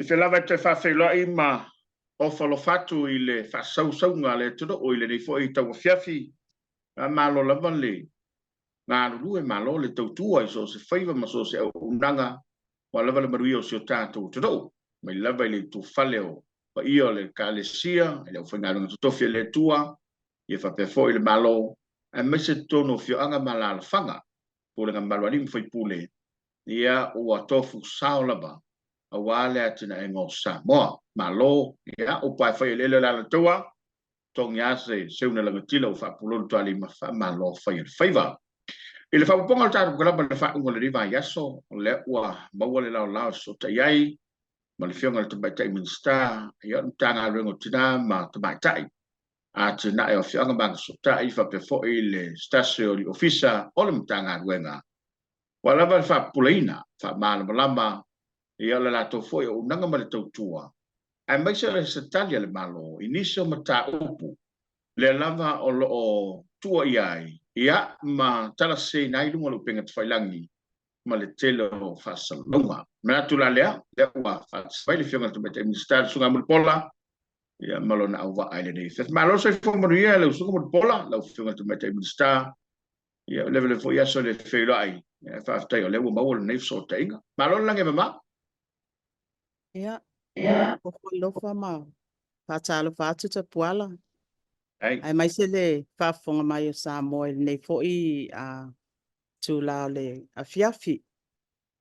se lava te whawhelo ma o whalofatu i le whasausaunga le tudo o i le nei fo i tau fiafi a malo lava le ngā ruru e malo le tautua i so se whaiva ma so se au unanga wa lava le marui o se o tātou tudo mai lava i le tu whale o pa ia le kālesia i le whaingarunga tutofi le tua i e whapefo i le malo a mai se tono whioanga malala whanga po le ngā maluanim whaipule ia ua tofu sao lava a wale atina e ngō Samoa malo ia o pai whai lele la tua tong ia se seuna langa tila o whapulonu tuali ma malo whai whaiva i le whapuponga o tātu kalapa le whaunga le riva yaso le ua maua le lao so ta iai ma le whionga le tamaitai minsta ia tanga rengo tina ma tamaitai a tina e o whionga manga so ta i whapefo i le stasio li ofisa o le mtanga ruenga walava le whapuleina whamana malama ia le lato foi o nanga ma le tautua ai mai se le setalia le malo inicio mata upu le lava o lo tua iai ia ma tala se nai lunga lo penga tfailangi ma le tele o fasalunga ma tu la lea le wa fa le fiona to mete minister sunga mo pola ia malo na wa ai le nei fe malo se fo mo ia le sunga mo pola la fiona to mete minister ia le fo ia so le fe lai fa fa le mo mo le nei so tenga malo lange mama ia o lo fa ma fa talo fa tu te puala ai mai se le fa fonga mai o Samoa nei fo i a tu la le a fiafi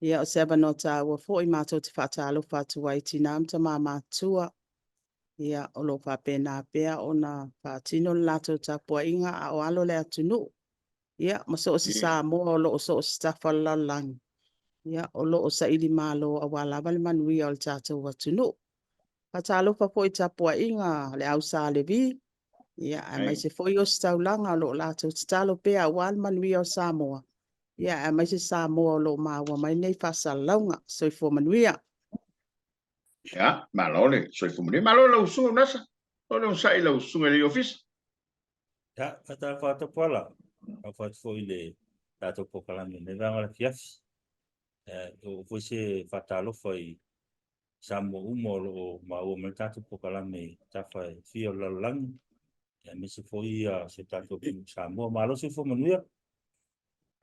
ia o seba no ta o fo i mato te fa talo fa tu wai tinam ta mama tua ia o lo fa pena pea ona fa tino lato ta po inga a o alo le atunu ia ma so si Samoa o lo so stafa la lang ia o lo o sa ili malo a wala vale manui o le tato atunu fa talo fa po i ta po inga le au sa le vi ia mai se foi o staulanga lo lato stalo pe a wal manui o Samoa ia mai se Samoa lo maua mai nei fa salonga so fo manuia ia malole so fo manuia malo lo su nasa o lo sai lo su le office ya ata fa to pola a fa foi le tato pokalami ne vanga le fias o foi se fatalo foi Samoa umo lo maua me tato pokalami ta fa fio la lang ya me se foi se tato Samoa malo se fo manuia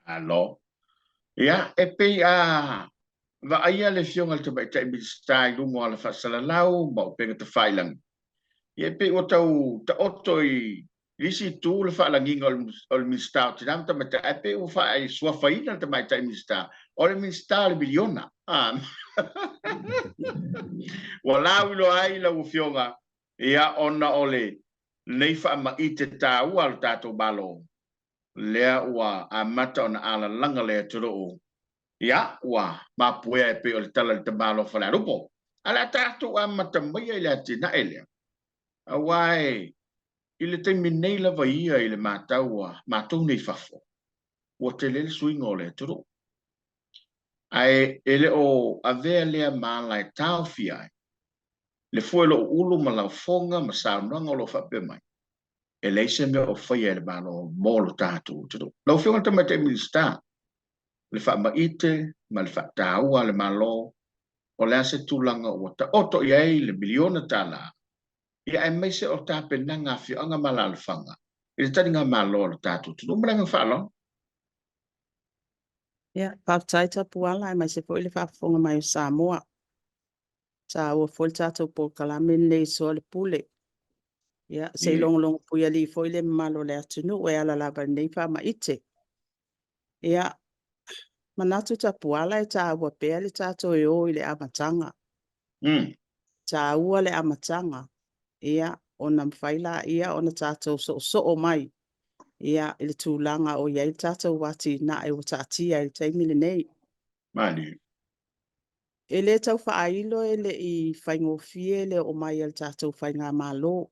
alo ia e pe a va aia le fionga te bai tai stai lu mo la fasala lau mo pe te failang ia pe o tau ta otoi risi tu le fa la nginga ol mista te nam ta mata e pe o fa ai sua faina te mai tai mista o le mista le biliona wala ulo ai la fionga ia ona ole nei fa ma ite ta wal tato balo lea ua a mata ona ala langa le turo ia ua ma puea pe o le tala le tabalo fala rupo ala tatu a mata mai ile atina ele awai ile te minei la vaia ile mata ua matu nei fafo o te le swingo le turo ai ele o ave le mala e tau fia le fuelo ulu mala fonga ma sa no lo fa pe mai ele se me o foi ele balo molo tatu tudo lo fiona te mate minista le fa maite ma le fa tau ale malo o le ase tulanga o ta oto ia le miliona tala ia ai mai se o ta penanga fi anga malal fanga ile tani nga malo le tatu tudo mranga falo ia pa taita puala mai se foi le fa fonga mai Samoa ta o foi tato po kalame nei so le pule ia se long puia li foi le malo le atunu o ala la ba nei fa maite ia manatu ta puala e ta wa pe le tato e o ile amatanga ta ua le amatanga ia ona mfaila ia ona tato so o mai ia ile tulanga o ia tato wati na e watatia ile taimile nei mani ele tau whaailo ele i whaingofie le o mai al tato whainga malo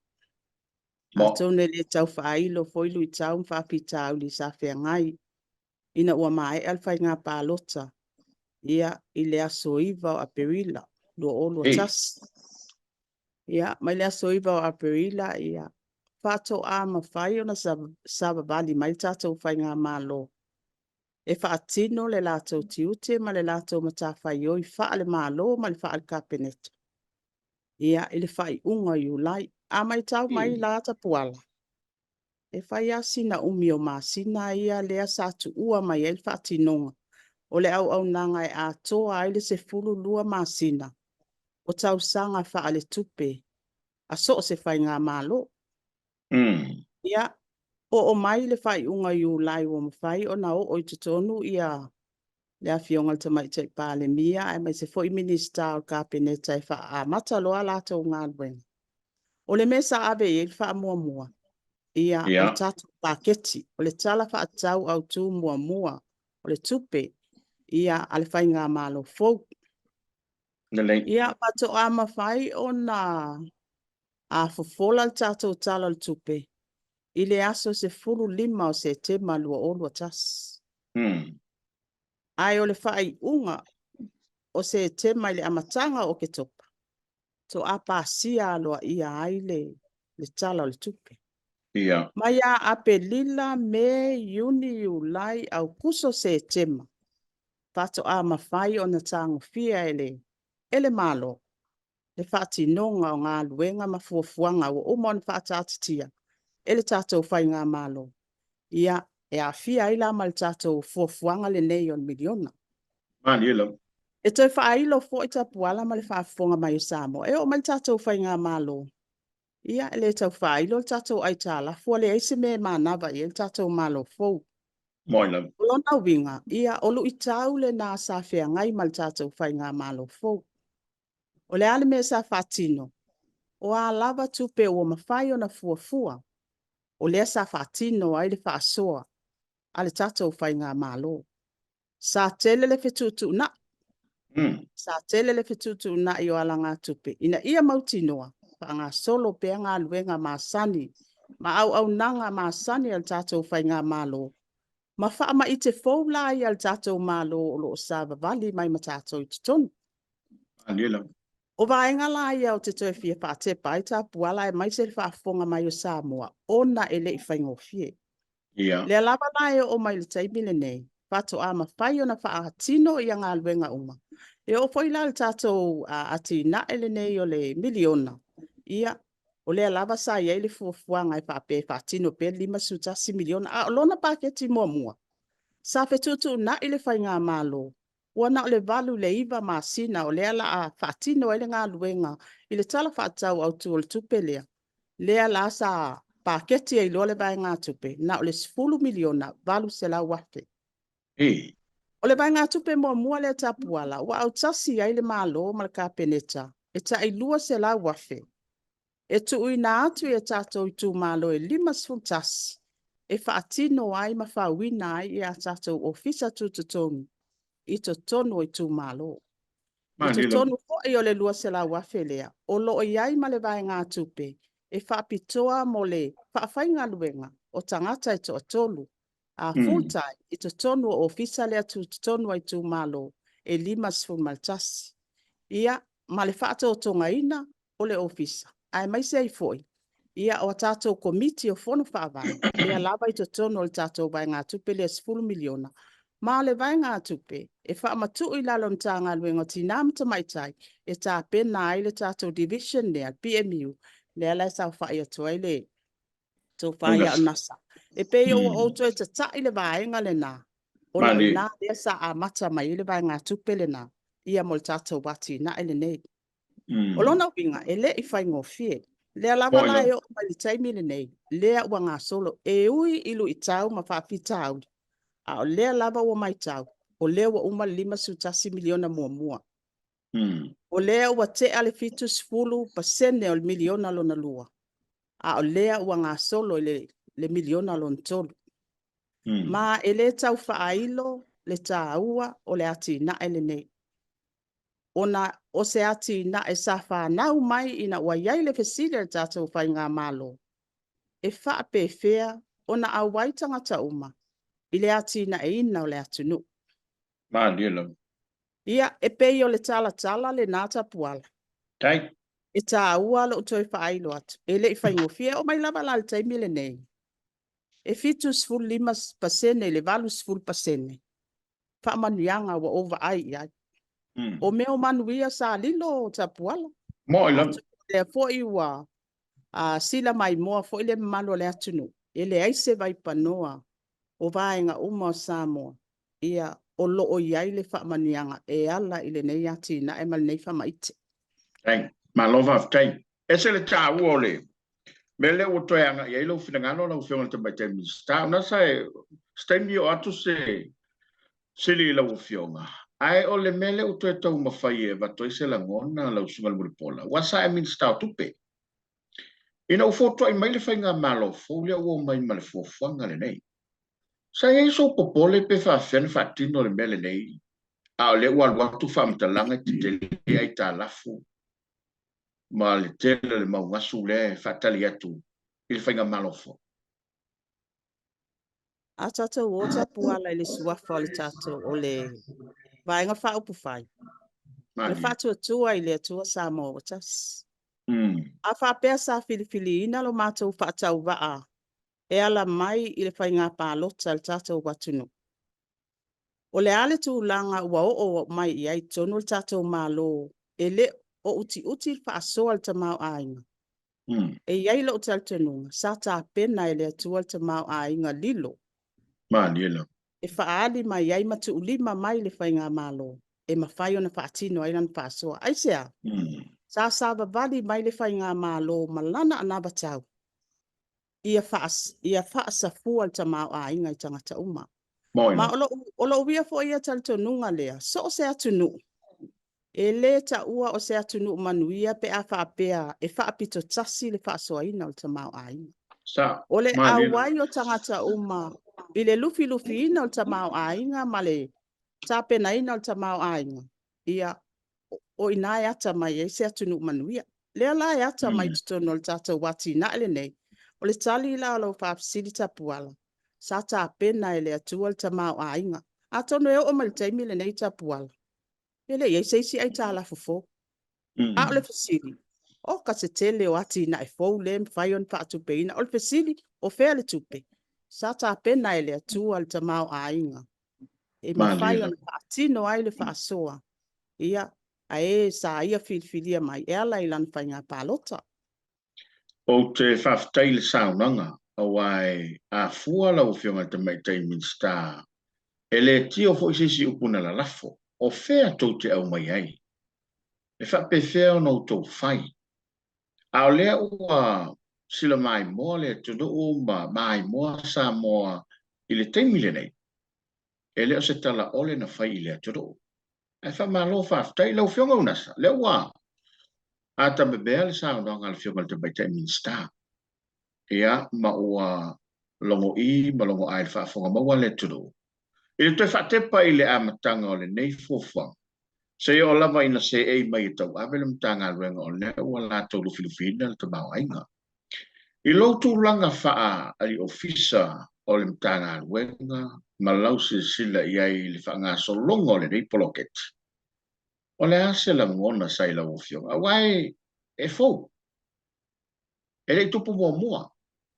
atone le tau whaailo foilu i tau mwhapi tau li sa whengai ina ua mai al whainga pālota ia i le aso iwa o aperila lo olo tas ia mai le aso iwa o aperila ia whato a mawhai ona sababali mai tato whainga malo e whaatino le lato tiute ma le lato matawhai oi wha le malo ma le wha al kapeneto Ia ele fai unga iulai. A mai tau mai la tapuala. E fai asina umi o masina ia lea sa tu ua mai el whaatinonga. O le au nanga e a toa aile se fulu lua masina. O tau sanga wha ale tupe. A so se fai ngā malo. Ia o mai le fai unga iulai o mawhai o na o i tutonu ia le a fionga te mai te pāle mia e mai se foi minista o kapeneta e wha a mata loa lata o ngā luenga. O le mesa ave e le wha mua mua. Ia o le tatu paketi, o le tala wha atau au tū mua mua, o le tupe, ia ale whai ngā malo fau. Ia pato a mawhai o na a fofola le tatu tala le tupe. I le aso se fulu lima o se te malua olua tas. Ai o le whai unga o se te mai le amatanga o ke topa. To a pasia aloa ia aile le tala o le tupe. Mai a ape lila me yuni ulai au kuso se tema. Pato a mawhai o na tango fia ele malo. Le whaati nonga o ngā luenga mafuafuanga o umon whaatatitia. Ele tātou whai ngā malo. Ia e a fia ila mal tātou fuafuanga le nei on miliona. E toi whailo fo i tapuala ma le whaafonga mai o Samoa. E o mal tātou whai ngā malo. Ia ele tau whailo le tātou ai tāla. Fua le eise me mānawa i le tātou malo fau. Lona winga. Ia olu i tau le nā sāwhea ngai mal tātou whai ngā malo fau. O le ale me sa whaatino. O a lava tupe o mawhai o na fuafua. O lea sa whaatino ai le whaasoa. Ale tātou whai ngā malo. Sa tele le whetutu na. Sa tele le whetutu na i o ala ngā tupe. Ina ia mautinoa. Pa ngā solo pe ngā luenga māsani. Ma au nanga māsani al tātou whai ngā malo. Ma whaama i te fau la i al tātou malo o lo Sava Valley mai ma tātou i tutonu. O vaenga la ia o te toi fia whaatepa i tā puala e mai se whaafonga mai o Samoa. Ona ele i whaingo fie. Lea lava la e o mai le taimile nei. Pato a mawhai o na whaatino i a ngā luenga uma. E o fwoi la le tātou ati na ele nei o le miliona. Ia, o lea lava sa ia ili fuafuanga e whaape whaatino pe 5 miliona. A lona paketi mua mua. Sa whetutu na ili whai ngā malo. Wana o le valu le iwa masina o lea la a whaatino ele ngā luenga. I le tala whaatau au tu o le tupe lea. Lea la sa paketi e ilo le vai ngā tupe. Na o le 10 miliona valu se la wafe. O le vai ngā tupe mua le tapuala. Wa au tasi ai le malo ma le kapeneta. E ta ilua se la wafe. E tu uina atu e tātou i tu malo e 5 tasi. E whaatino ai ma whawina ai e a tātou ofisa tututonu. I to tonu i tu malo. I to tonu fo i o le lua se la wafe lea. O lo o iai ma le vai ngā tupe. E whaapitoa mo le whaafai ngā luenga. O tangata i to atolu. A full time. I to tonu o ofisa lea tu tonu i tu malo. E 5 maltasi. Ia ma le whaato o tonga ina o le ofisa. Ai mai se ai foi. Ia o tātou komiti o fono whaavai. Lea lava i to tonu o le tātou vai ngā tupe lea 10 miliona. Ma le vai ngā tupe, e whaamatu i lalon tā ngā luenga tina mta maitai, e tā pena ai le tātou division lea, PMU, lea lai sau whai atua i le, tō whai au nasa. E pei o to e ta i le vaenga le nā, o la o nā lea sa a mata mai i le vai ngā tupe le nā, ia mo le tātou wati na i le nei. O lona winga, e le i whai ngō fie, lea lava lai o mai li taimi le nei, lea ua ngā solo, e ui ilu i tau ma whaapita au. A o lea lava ua mai tau, o lea ua uma 5 miliona mua. O lea ua te ale fitus fulu pasene o le miliona lona lua. A o lea ua ngā solo le miliona lona tolu. Ma e le tau whaailo le tā ua o le ati na ele nei. O se ati na e sa whanau mai ina ua iai le fesile le tātou whai ngā malo. E whaape whea o na au waitanga ta uma. I le ati na e ina o le atunu. Ia e pei o le tala le nata puala. E tā ua le utoi whaailo atu. E le i whaingofia o mai lava la le taimi le nei. E fitus 5% le valus 10%. Whaamanuianga wa over ai iai. O meo manuia sa lilo o ta puala. le foi wa sila mai moa foi le malo le atunu. Ele ai se vai panoa o vaenga uma Samoa. Ia o lo o iai le whaamanianga e ala i le nei ati na e mal nei whamaite. Ai, malova aftai. Ese le tā ua ole. Mele o toi anga ia ilo finangano na ufionga te mai te minsta. Una sai stemi o atu sili la ufionga. Ai o le mele o toi tau mawhai e watoi se la ngona la usunga muripola. Wasa e minsta o tupe. Ina ufoto ai mai le whainga malo fōlia ua mai ma le fōfuanga le nei. Sa e so popole pe whawhen whatino le mele nei. A o le ua watu whamtalanga te te ai tā lafu. Ma le tele le maungasu le whatali atu. I le whainga malo fō. A tātou o ta puala i le suafa o le tātou o le vaenga whaupu whai. Le whatua tua i le atua Samoa o tas. A whapea sa filifili ina lo mātou whaatau waa. E ala mai i le whainga pālota le tātou watunu. O le ale tu langa ua o mai i ai tonu le tātou mālo. E le o uti whaasoa le tamau ainga. E iai lo utal tenunga. Sa tā pena i le atua le tamau ainga lilo. Lilo. E whaali mai iai matu ulima mai le whainga mālo. E mawhai ona whaatino ai nan whaasoa. Aisea. Sa sava vali mai le whainga mālo malana anabatau. Ia whaasafua le tamau ainga i tangata uma. Ma olo uia fo ia taltonunga lea. So se atunu. E le ta ua o se atunu manuia pe a whaapea. E whaapito tasi le whaasoaina o tamau ainga. O le awai o tangata uma. I le lufi ina o tamau ainga ma le tapena ina o tamau ainga. Ia o ina ata mai e se atunu manuia. Lea la ata mai tutono le tata wati na ele nei. O le tali la lo whaapsili tapuala. Sa ta pena ele atua le tamau ainga. A tono e o maltaimi le nei tapuala. Ele e seisi ai ta la fufo. A o le fasili. O ka se tele o ati na e fau le mwhai on whaatupe ina. O le fasili o fea le tupe. Sa ta pena ele atua le tamau ainga. E mwhai on whaatino ai le whaasoa. Ia a e sa ia filfilia mai. E ala ilan whainga pālota. O te whaftai le saunanga. Awai a fua la o fionga te mai te minsta. E le tio fo isisi upuna la lafo. O fea tau te au mai ai. E whape fea o nou tau whai. A o lea ua sila mai moa le tudo o mai moa sa moa i le teimile nei. E lea se tala ole na whai i lea tudo. E wha malo whaftai lau fionga unasa. Lea ua. A ta bebea le saunanga le fionga te mai te minsta. Ia ma ua longo I ma longo ai whaafonga maua le tudo. I le toi whatepa i le amatanga o le nei fofang. Se o lava ina se ei mai tau avele mtanga ruenga o le ua la tau lufilufina le tamau ainga. I loutu langa whaa ali ofisa o le mtanga ruenga ma lausi sila i ai le whaanga so longo le nei poloket. O le ase la ngona sai la ufionga. Awai e fau. E le tupu mua mua.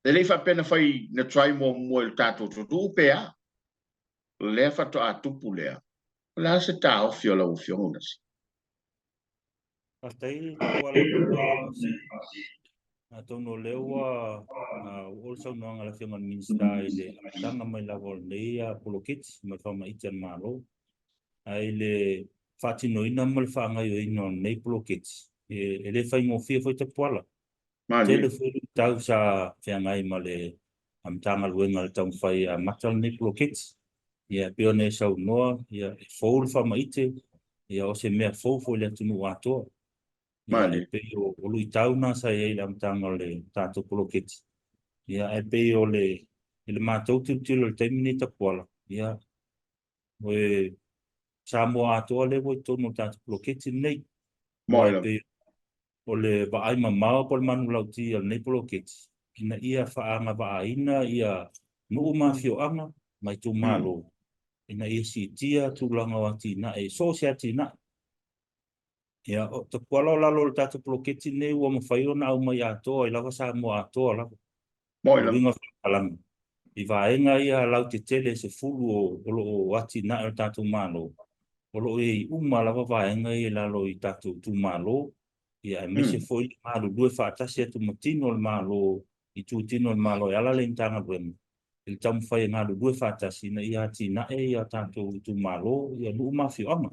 E le whapena whai na trai mua il tātou tutu upea. Lea whato a tupu lea. La se tā ofi o la ufionga unasi. Pastai tapuala a tono lewa also no la firma minsta ile tanga mai la vol nei a polokits mai fa mai ten malo ai le fatino ina mal fa ngai yo ino nei polokits e le fa mo fi foi tapuala tele foi tau sa fa ngai male am tanga luenga le tau fai a matal nei polokits ia pione sa no ia fo fa mai te ia o se me fo le tunu ato Mali. Pe o lui tauna sa e la mtanga le tato polokit. Ia e pe o le matou tilo le taimini tapuala. Ia o Samoa atoa le wo tono tato polokit nei. Moila. O le vaai mamao po le manu lauti al nei polokit. Ina ia faanga vaaina ia nuu mafio anga mai tu malo. Ina ia si tia tu langa wati na e so si ati na. Ia o te kuala o lalo le tatu poloketi nei ua mawhai ona au mai atoa i lava sa mua atoa lava. Moila. Winga whakalanga. I vaenga ia lau te tele se fulu o lo o ati na o tatu malo. O lo e uma lava vaenga i lalo i tatu tu malo. Ia me se foi malo due fatasi atu matino le malo I tu tino le malo ala le tanga ben. Il tam fai ngalo due fatasi na ia tina ia tanto tu malo ia lu mafio ama.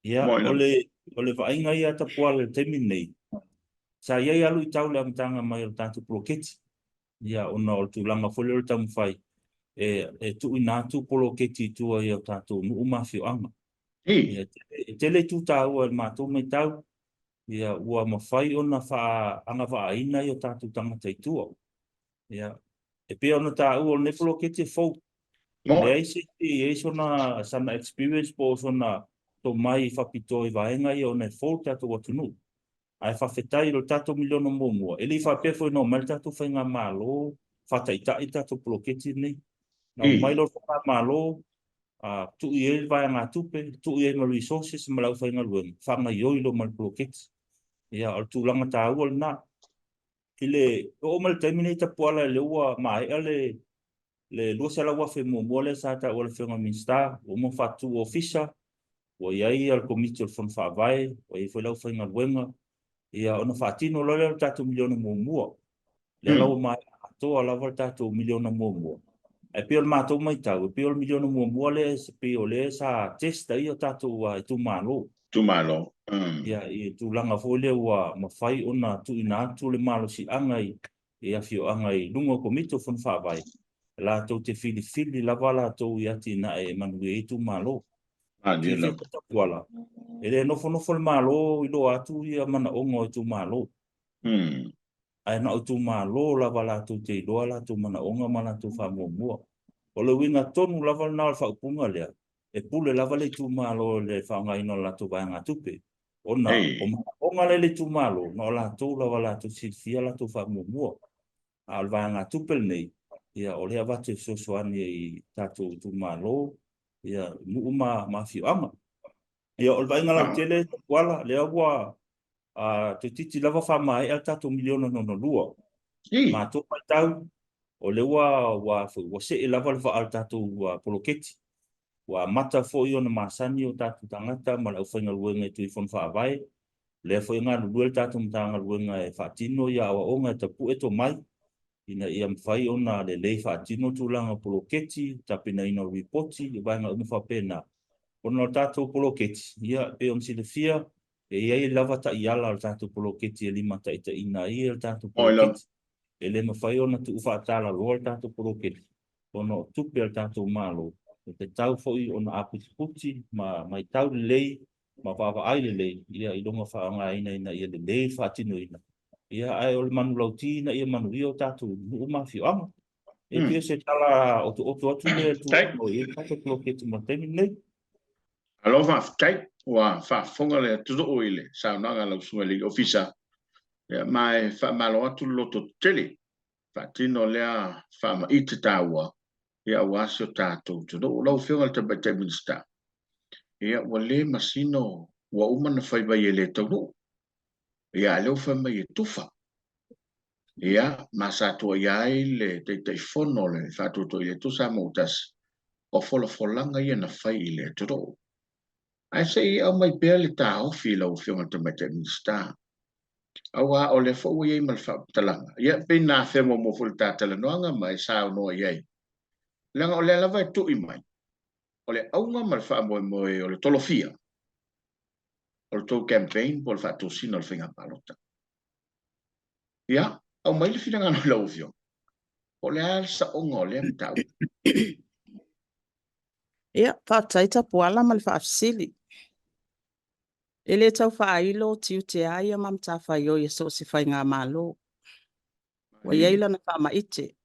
Ia ole va inga ia ta poale terminate. Sa ia lu tau le tanga mai tanto proketi. Ia ona o tu langa fole o tam fai. Tu ina tu proketi tu ia tanto nu mafio ama. Ia tele tu tau ma tu me tau. Ia ua mawhai ona wha anga wha ina I o tātou tangata I tua. Ia, pe ona tā ua ne polo ke te whau. Le eise ona sana experience po sona to mai whapito I vaenga I o ne whau tātou watunu. Ai whawhetai lo tātou miliona mōmua. Eli whapefo no mele tātou whainga mālo, whataitai tātou polo ke te nei. Nau mai lo whaka mālo, tu I e vaenga tupe, tu I e ma resources ma lau whainga luenga. Whanga I oilo ma polo ke te. Ia o tūlanga tā ua na. Ile o mal terminator poala le ua mai le lua sala ua fe mo le sa ta ua le whenga minsta o mo fatu ofisa o iai al komiti o fon whaavai o i whelau whainga luenga ia ona whaatino lole tatu miliona mua le lau mai atoa lava tatu miliona mua e pio le mātou mai tau e pio le miliona mua le pio le sa testa I o tatu i tu malo Ia I tūlanga fōle ua mawhai ona tu ina atu le malo si angai I awhio angai lunga komito whan whawai. La tau te fili lava la tau I ati na e manue I tu malo. Ki te katapuala. E le nofo le malo I lo atu I a mana ongo I tu malo. Ai na o tu malo lava la tau te iloa la tau mana onga mana tu whamua. O le winga tonu lava na al whaupunga lea. E pule lava le tu malo le whaungaino la tu vanga tupe. Ona, o ngale le tu malo, no la tu la wala tu silfia la tu fa mua. Al vanga tupel nei. Ia o le avate sosoani I tatu tu malo. Ia nuuma mafio ama. Ia o vanga la tele wala le agua tu titi lava fa mai al tatu miliona no lua. Ma tu tau o le wa se lava fa al tatu poloketi. Wa mata fo I ona masani o tatu tangata ma lau whainga luenga I tui whon whaavai. Le whainga luel tatu mtanga luenga e whaatino ia awa onga e tapu eto mai. Ina ia mwhai ona le lei whaatino tūlanga poloketi, tapina ina ripoti, I wainga umwhapena. Ona tatu poloketi, ia pe on sile fia, e iai lava ta iala al tatu poloketi e lima ta ita ina ia al tatu poloketi. E le mwhai ona tu uwhaatala loa al tatu poloketi. Ona tupe al tatu malo. Te tau foi ona aputi mai tau lei ma papa ai lei ia I longa whaanga ina ia lei whaatino ina. Ia ai o le manu lauti ina ia manu rio tatu uma fio ama. E pia se tala o tu atu le tu o ia kata kloketi ma temi nei. Alo whaafitai wa whaafonga le tuto o ile sa nanga lau sunga le ofisa. Mai whaamalo atu loto tele. Whaatino lea whaama ite tāua. Ia wasio tātou tu no lau whionga te bai te minsta. Ia wale masino wa umana whaibai e le tau no. Ia leo whaimai e tufa. Ia masatua iai le te whono le whatuto I le tusa mautas o wholanga ia na whai I le turo. Ai se I au mai pēr le tā ofi lau whionga te bai te minsta. Awa o le whau iai mal whaaptalanga. Ia pe nā whemo mo ful tātala noanga mai sao noa iai. Langa o le lava e tui mai. O le aunga ma le wha moe o le tolofia. O le tau campaign po le wha tosina o le whinga palota. Ia, au mai le whina ngano lau fio. O le al sa onga o le mtau. Ia, whaataita puala ma le whaafsili. E le tau whaailo tiu te aia mam ta whaio I so si whai ngā malo. Wa iaila na wha ite.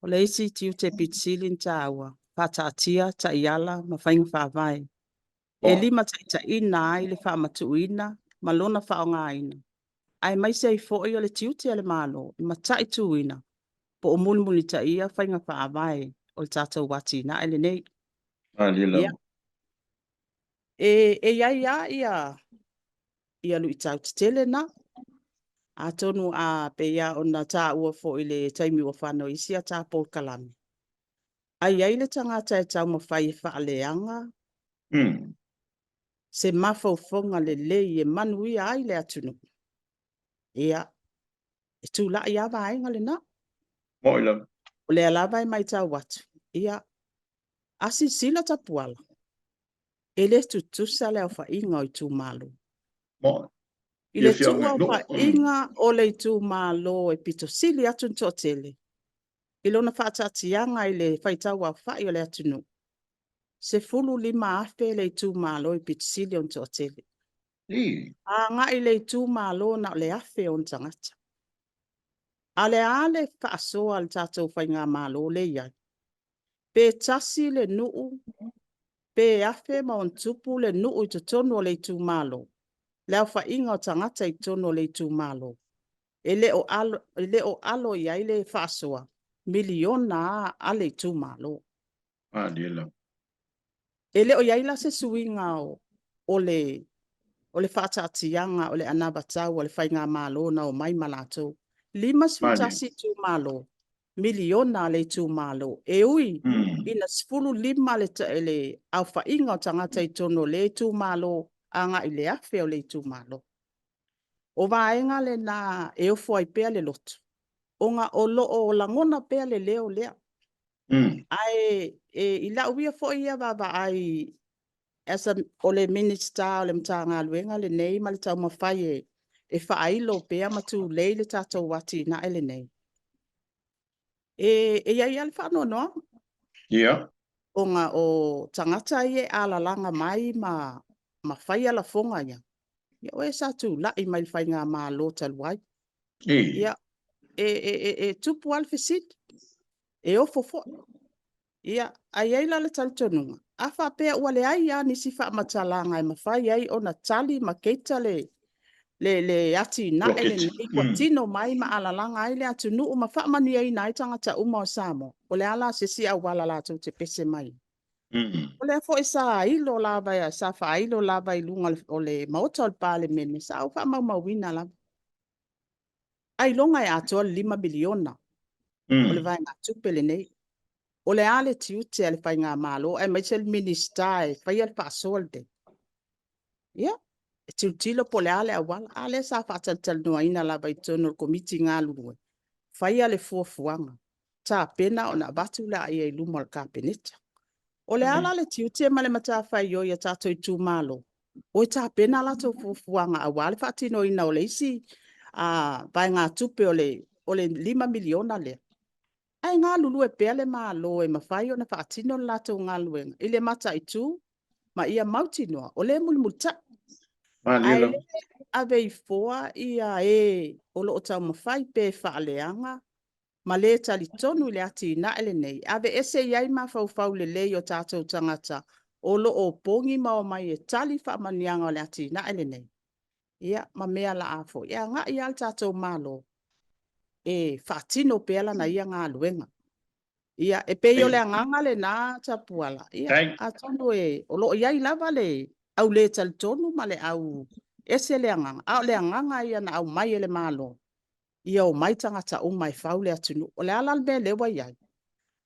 O le isi tiu te pitsilin ta awa. Whaatatia ta iala ma whainga whaavai. E lima ta ina ai le wha matuina ma lona whaonga ina. Ai mai se I fōi o le tiu te ale malo. Ma tai tuina. Po o mulmuli ta ia whainga whaavai. O le tātou wati na ele nei. Ia. E ia lu I tau tele na. A tonu a pe ia o na tā ua fo I le taimi ua whanau isi a tā pō kalami. Ai le tangata e tau mawhai e whaaleanga. se mafaufonga lelei e manuia ai le atunu. Ia, e tūla ia vaenga le na. Mo ila. O le alava e mai tau watu. Ia, asi sila tapuala. E le tutusa le au inga o i tū malo. Mo. I le tu au inga o le tū malo e pito sili atun tōtele. I lona whaatatianga i le whaitau au whai o le atunu. Se fulu lima afe le tū malo i pito sili on tōtele. A nga i le tū malo na le afe on tangata. Ale whaasoa al tātou whainga malo le iai. Pe tasi le nuu, pe afe ma on tupu le nuu i tono le tū malo. Leo whainga o tangata i tono le tū malo. E le o alo iai le whaasoa. Miliona a le tū malo. Ah, diela. E le o iai la se suinga o le whaatatianga o le anabatau o le whainga malo na o mai malatou. Limas futasi tū malo. Miliona le tū malo. E ui, ina sifuru lima le au whainga o tangata i tono le tū malo anga i le afe o le tū malo. O vaenga le na e ofo ai pea le lotu. O nga o loo o langona pea le leo lea. Ai, i la uia fo ia vava ai asa o le minister o le mtanga luenga le nei ma le tau mawhai e whaailo pea matu leile tātou wati na ele nei. E iai ale whanau noa? Ia. O nga o tangata i e alalanga mai ma whai ala fonga ia. Ia o e satu lai mai whai ngā mā lo taluai. Ia, tupu alfisit. E ofo. Ia, ai ai lale talitonunga. A wha pea ua le ai a nisi wha matalanga e mawhai ai o na tali ma keita le ati na ele nei kwa tino mai ma alalanga ai le atu nuu ma wha mani ai nai tangata uma o Samo. O le ala se si au wala lātou te pese mai. O le fo isa ailo lava ya sa wha ailo lava i lunga o le maota o le pāle mene sa au wha mauwina lava. Ai longa e ato 5 miliona. O le vai ngā tupele nei. O le ale tiute ale whai ngā malo, e mai se le minister e whai ale whaasolde. Ia, e tiutilo po le ale awala, ale sa whaatal noa ina lava i tono o komiti ngā lurue. Whai ale fuafuanga, tā pena o na batu la ia i luma o kāpeneta. O le ala le tiute ma le mata whai o ia tātou i tū malo. O i tā pena la tō fuafuanga awale whaatino ina o le isi, vai ngā tupe o le 5 miliona lea. Ai ngā lulu e pele malo e mawhai o na whaatino lato ngā luenga. I le mata i tū, ma ia mauti noa, o le mulmuta. Ai le ave i foa ia o lo o tau mawhai pe whaaleanga, ma le tali tonu le ati na ele nei. Ave ese iai ma fau le lei o tātou tangata, o lo o pongi ma o mai e tali whaamanianga o le ati na ele nei. Ia, ma mea la afo. Ia, ngā ia al tātou malo. E whaatino pela na ia ngā luenga. Ia, e peo le anganga le nā tapuala. Ia, a tonu o lo iai lava le au le tal tonu ma le au ese le anganga. Au le anganga ia na au mai ele malo. Ia o mai tangata o mai whau le atunu. O le alal me lewa iai.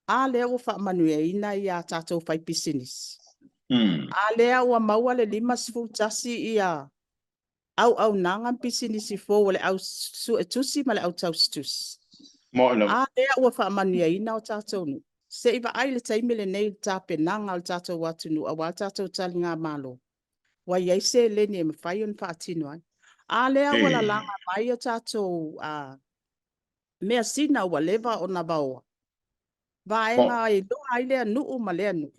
A le o wha manue ina ia tātou whai pisinis. A le au maua le 5 tasi ia au nangan pisinisi fo wale au su etusi ma le au tau stus. A lea ua wha mania ina o tātou nu. Se iwa aile taimile nei tāpe nanga o tātou watunu a wā tātou tali ngā malo. Wa iai se leni e mawhai on whaatino ai. A lea wala langa mai o tātou mea sina ua lewa o na baoa. Vaenga e do aile a nuu ma lea nuu.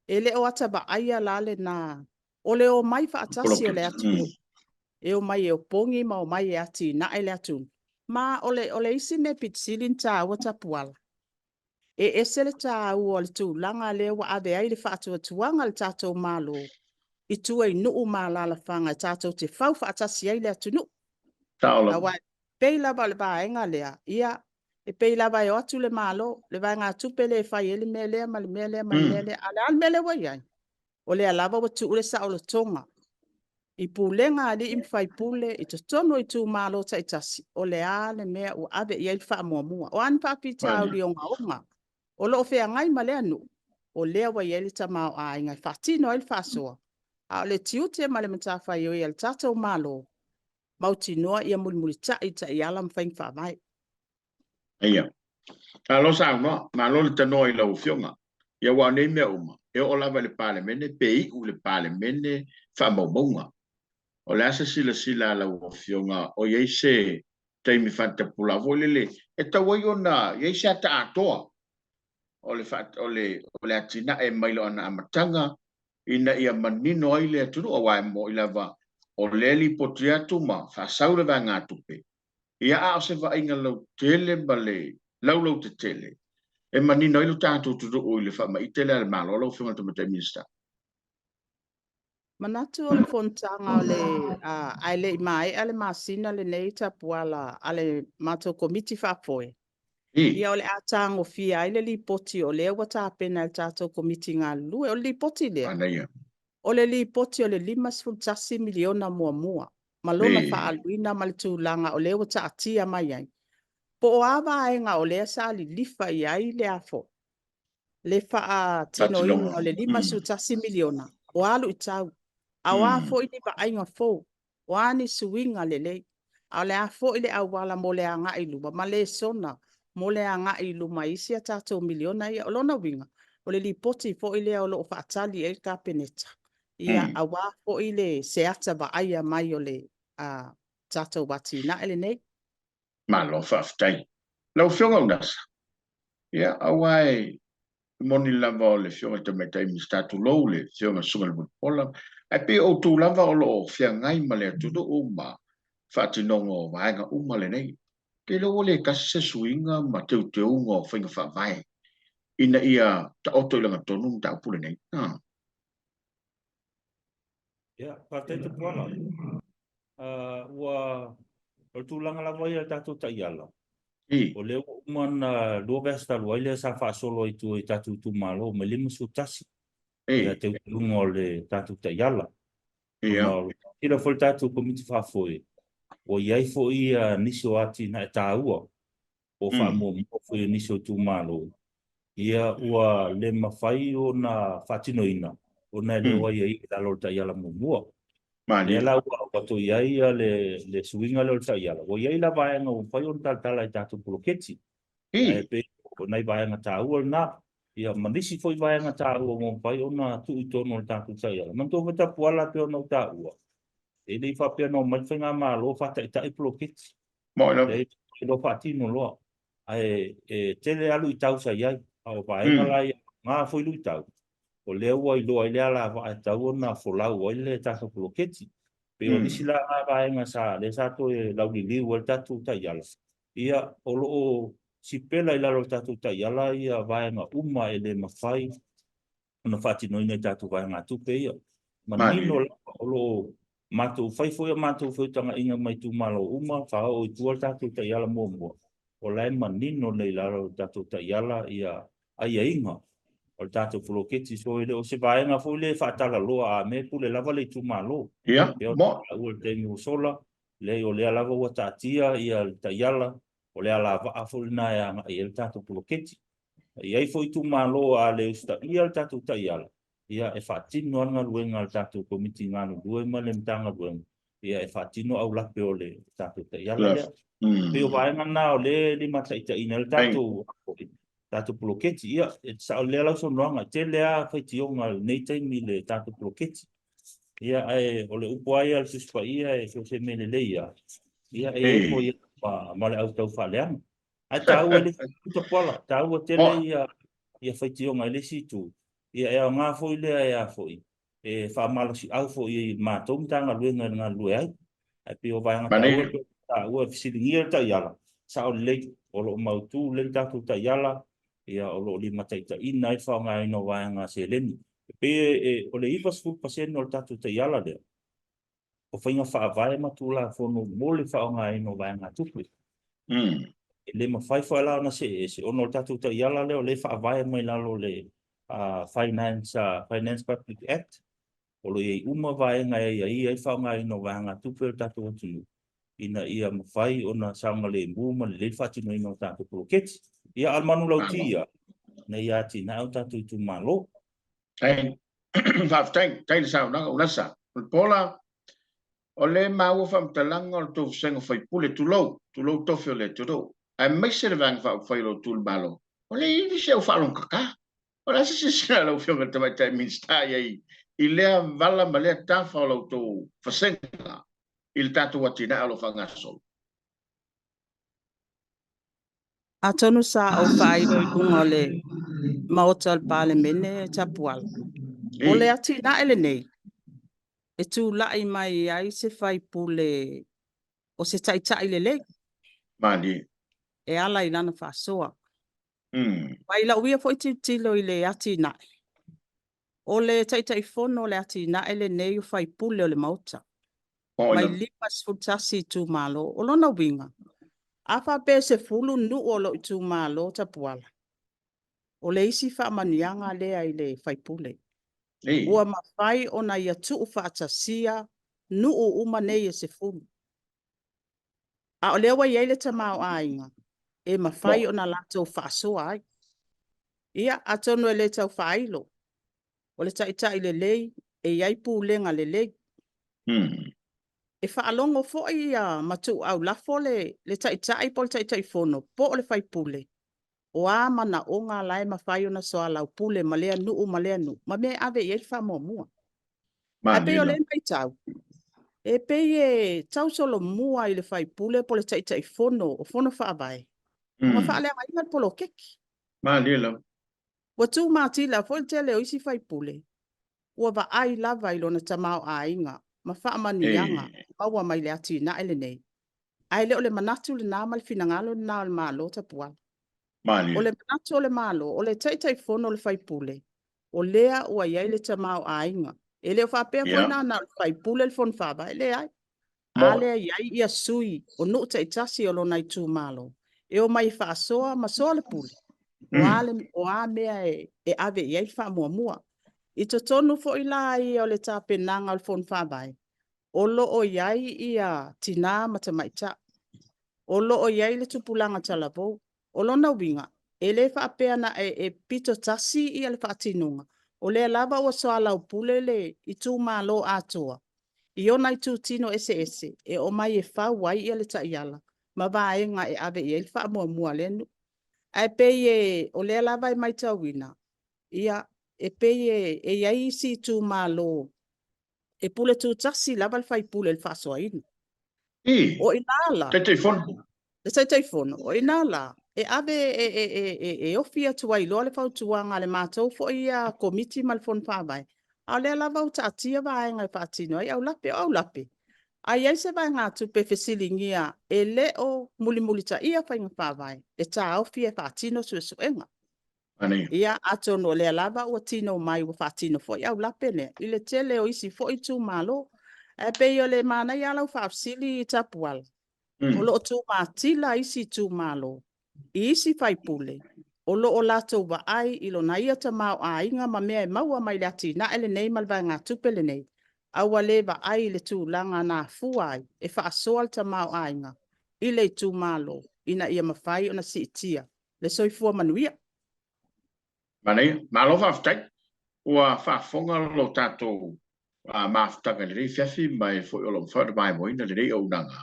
E leo ata ba aia lale na o leo mai whaatasi o le atu. E o mai e o pongi ma o mai e ati na ele atu. Ma ole isi me pitsilin ta ua tapuala. E esele ta ua le tu langa le wa ave ai le whaatua tuanga le tātou malo. I tua i nuu ma la fanga tātou te whau whaatasi ai le atu nu. Awa, peila ba le baenga lea. Ia, e peila ba e atu le malo. Le vai ngā tupele e whai ele me lea ma le me lea ma le me lea. Ale al me le wa iai. O le alava wa tu ule sa o le tonga. I pulenga ali im fai pule i te tono i tū malo ta itasi. O le ale mea o ave i ai wha mua mua. O an papita au li onga onga. O lo fea ngai ma lea nu. O lea wa ieli ta mao a ingai whatino il whasoa. A le tiu te ma le matawhai o ia le tātou malo. Mauti noa ia muli tai ala mwhaing whamai. Ia. Alo sa no, ma lo le tano I lau fionga. Ia wa nei mea uma. E o lava le pale mene, pe I u le pale mene, whamaumaunga. O le asa sila lau fionga, o iei se taimi whanta pula volele. E tawai o na, iei se ata atoa. O le atina e mailo ana amatanga, ina ia manino ai le atunu o wae mo I lava, o le li poti atu ma, whasaure wa ngā tupe. Ia a o se wa inga lau tele ma le, lau te tele. E manino ilu tātou tudu o le whama I tele al malo, lau whiunga tamata minista. Manatu o le fontanga o le aile I mai, ale masina le nei tapuala, ale mato komiti whapoe. Ia o le atango fia aile li poti o le wata pena le tātou komiti ngā lue, o li poti lea. Anaia. O le li poti o le 5 miliona mua. Malona whaaluina ma le tūlanga o le wata atia mai ai. Po o awa ainga o le asa li lifa I ai le afo. Le wha tino inga o le 5 miliona. O alu I tau. A wafo I ni ba ainga fo. O ani suinga le lei. A le afo I le awala mo le anga iluma. Ma le sona mo le anga iluma isi a tātou miliona ia. O lona winga. O le li poti fo I le o lo whaatali e ka peneta. Ia a wafo I le seata ba aia mai o le tātou wati na ele nei. Ma lo whaftai. Lau whiunga unasa. Ia awai moni lava o le whiunga tamata I mistatu lou le whiunga sunga le pola. Ai pe o tū lava o lo whiangai ma le atudu uma whaatinongo o vaenga uma le nei. Ke lo le kasi suinga ma teu ngō whainga whaavai. Ina ia ta oto ilanga tonu ta upule nei. Ia, partai te puala. Ua, o tūlanga lava ia tātou ta iala. O leo umana lua vesta lua ile sa whaasolo I tu I tātou tu malo, me lima su tasi. Ia te unga o le tātou ta iala. Ira fol tātou komiti whaafoe. O iai fo ia nisi o ati na e tāua. O whaamua mo fo ia nisi o tu malo. Ia ua le mawhai o na whatinoina. O na leo ia I lalo ta iala mua. Le la ua pato iai le suinga le ta iala. O iai la vaenga o whai o tala I tātou poloketi. Pe o nai vaenga tāua na. Ia manisi foi vaenga tāua mo whai o na tui tono le tātou ta iala. Manto vata puala pe o na tāua. E nei whapea no mai whainga malo whata I tai poloketi. E lo whatino loa. Tele alu I tau sa iai. O vaenga lai ngā foi lui tau. O leo ai loa I lea la wa tau na folau o le tātou poloketi. Pe o nisi la ngā vaenga sa le sato e lau li liu o le tātou ta iala. Ia o loo si pela I lalo tātou ta iala ia vaenga uma e le mawhai. Ona whatino ina tātou vaenga tupe ia. Manino la o loo mātou whaifoia mātou whautanga inga mai tu malo uma whao I tua tātou ta iala mua. O lai manino nei lalo tātou ta iala ia aia inga. O tātou poloketi so ele o se vaenga fo le whaatala loa a me pule lava le tu malo. Ia, mo. O le tengi o sola, le o lea lava ua tātia ia ta iala, o lea lava a fo lina ia le tātou poloketi. Ia I fo I tu malo a le usta ia le tātou ta iala. Ia e whaatino anga luenga le tātou komiti ngānu luenga le mtanga luenga. Ia e whaatino au lape o le tātou ta iala lea. Peo vaenga na o le lima taita ina le tātou tātou poloketi, ia, sa o lea lau so noanga, te lea whaitionga nei taimi le tātou poloketi. Ia, o le upo ai al suspa ia, so se mele leia. Ia, mo ia, ma le au tau whaleanga. Ai, tāu e le kuta pola, tāu e te le ia whaitionga le situ. Ia, ea ngā foi lea ea foi. E whamalasi au foi I mātou tanga luenga ngā lue ai. Ai, pio vaenga tāu e fisilingia ta iala. Sa o le, o lo mautu le tātou ta iala. Ia o lo li mataita ina I whaonga ino waenga se leni. Pe o le iwas fulpasen o le tatu te iala lea. O whainga whaavae matula whono mole whaonga ino waenga tupu. Le mawhai whaela ona se ono le tatu te iala lea o le whaavae mai lalo le Finance Public Act. O lo iei uma waenga ia whaonga ino waenga tupu o tatu atunu. Ina ia mawhai ona saunga le mbuma le whatino ino tatu poloketi. Ia almanu lau tia, na ia ti na au tatu tu malo. tai sa una sa pola o le mau fa mtalanga o to sengo fai pule tu lo to fiole tu do ai mai se vang fa fai lo tu malo o le i se o fa lon kaka o la se se lo fiole te mai tai min sta ai i le vala male ta fa lo to fa senga il tatu watina lo fa ngaso A tonu sa o whaero i lunga o le maota al pale mene tapuala. O le ati na ele nei. E tu lai mai ai se whai pule o se taitai le le. mani E ala i lana whasoa. Wai la uia fo i tilo i le ati na. O le taitai fono le ati na ele nei o whai pule o le maota. Mai lima sfutasi tu malo o lona winga. Afa pe se fulu nu o lo i tu malo tapuala. O le isi wha manianga lea i le whaipule. Ua mawhai o na ia tuu whaatasia nu o uma nei e se fulu. A o lewa iei le tamau ainga. E mawhai o na lato whaasoa ai. Ia atonu e le tau whailo. O le taitai le lei e iei pūlenga le lei. E whaalongo fo ia matu au lafo le taitai po le taitai fono po o le whaipule. O a mana o ngā lai mawhai o na soa lau pule malea nu o malea nu. Ma me ave i elfa mua mua. A pe o le mai tau. E pe e tau solo mua i le whai pule po le taitai fono o fono whaabai. Ma wha alea mai ngat polo keki. Ma lilo. Wa tu mātila fo te leo isi whai pule. Ua wa ai lava i lona tamau a inga. Ma wha amanianga. Maua mai le ati na ele nei. Ai leo le manatu le nā mal finangalo na al malo tapuala. O le manatu o le malo, o le taitai fono o le whaipule. O lea ua iai le tamau a inga. E leo whapea fwena na whaipule le fon whaba. E lea ai. A lea iai ia sui o nu taitasi o lo nai tū malo. E o mai whaasoa ma soa le pule. O a mea e ave iai wha mua mua. I to tonu fo i la i o le tape nanga o le fon whabai. O lo o iai ia tina matamaita. O lo o iai le tupulanga talabo. O lona winga, e le whaapea na e pito tasi i le whaatinunga. O le lava o soa lau pule le i tū malo atoa. I ona i tū tino ese, e o mai e whawai i le taiala. Ma vaenga e ave i le wha mua mua lenu. E pei o le lava i mai tauina. Ia, e pei e iai si tū malo. E pule tū tasi lava le whai pule le whaasoa ina. O inala. Te fono. Te fono, o inala. E ave e ofia tuai loa le fautuanga le mātou fo ia komiti mal fon whabai. A le lava o tātia vaenga i whaatino ai au lape. Ai ai se vai ngā tupe whesilingia e le o mulimulita ia whainga whabai. E tā ofia whaatino suenga. Ia atono le lava o tino mai o whaatino fo au lape ne. I le tele o isi fo i tū malo. E pei o le mana i alau whaafsili i tapuala. O lo o tū mātila isi tū malo. I isi whaipule, o lo o lato wa ai ilo na ia ta mau a inga ma mea e maua mai lati na ele nei malwa ngā tupele nei. Awa le wa ai le tū langa nā fuai e wha asoal ta mau a inga. I le tū malo, ina ia mawhai o na si itia. Le soifua manuia. Manei, malo whaftai. Ua whafonga lo tātou maftanga le rei fiafi mai fo o lo mwhara mai moina le rei o nanga.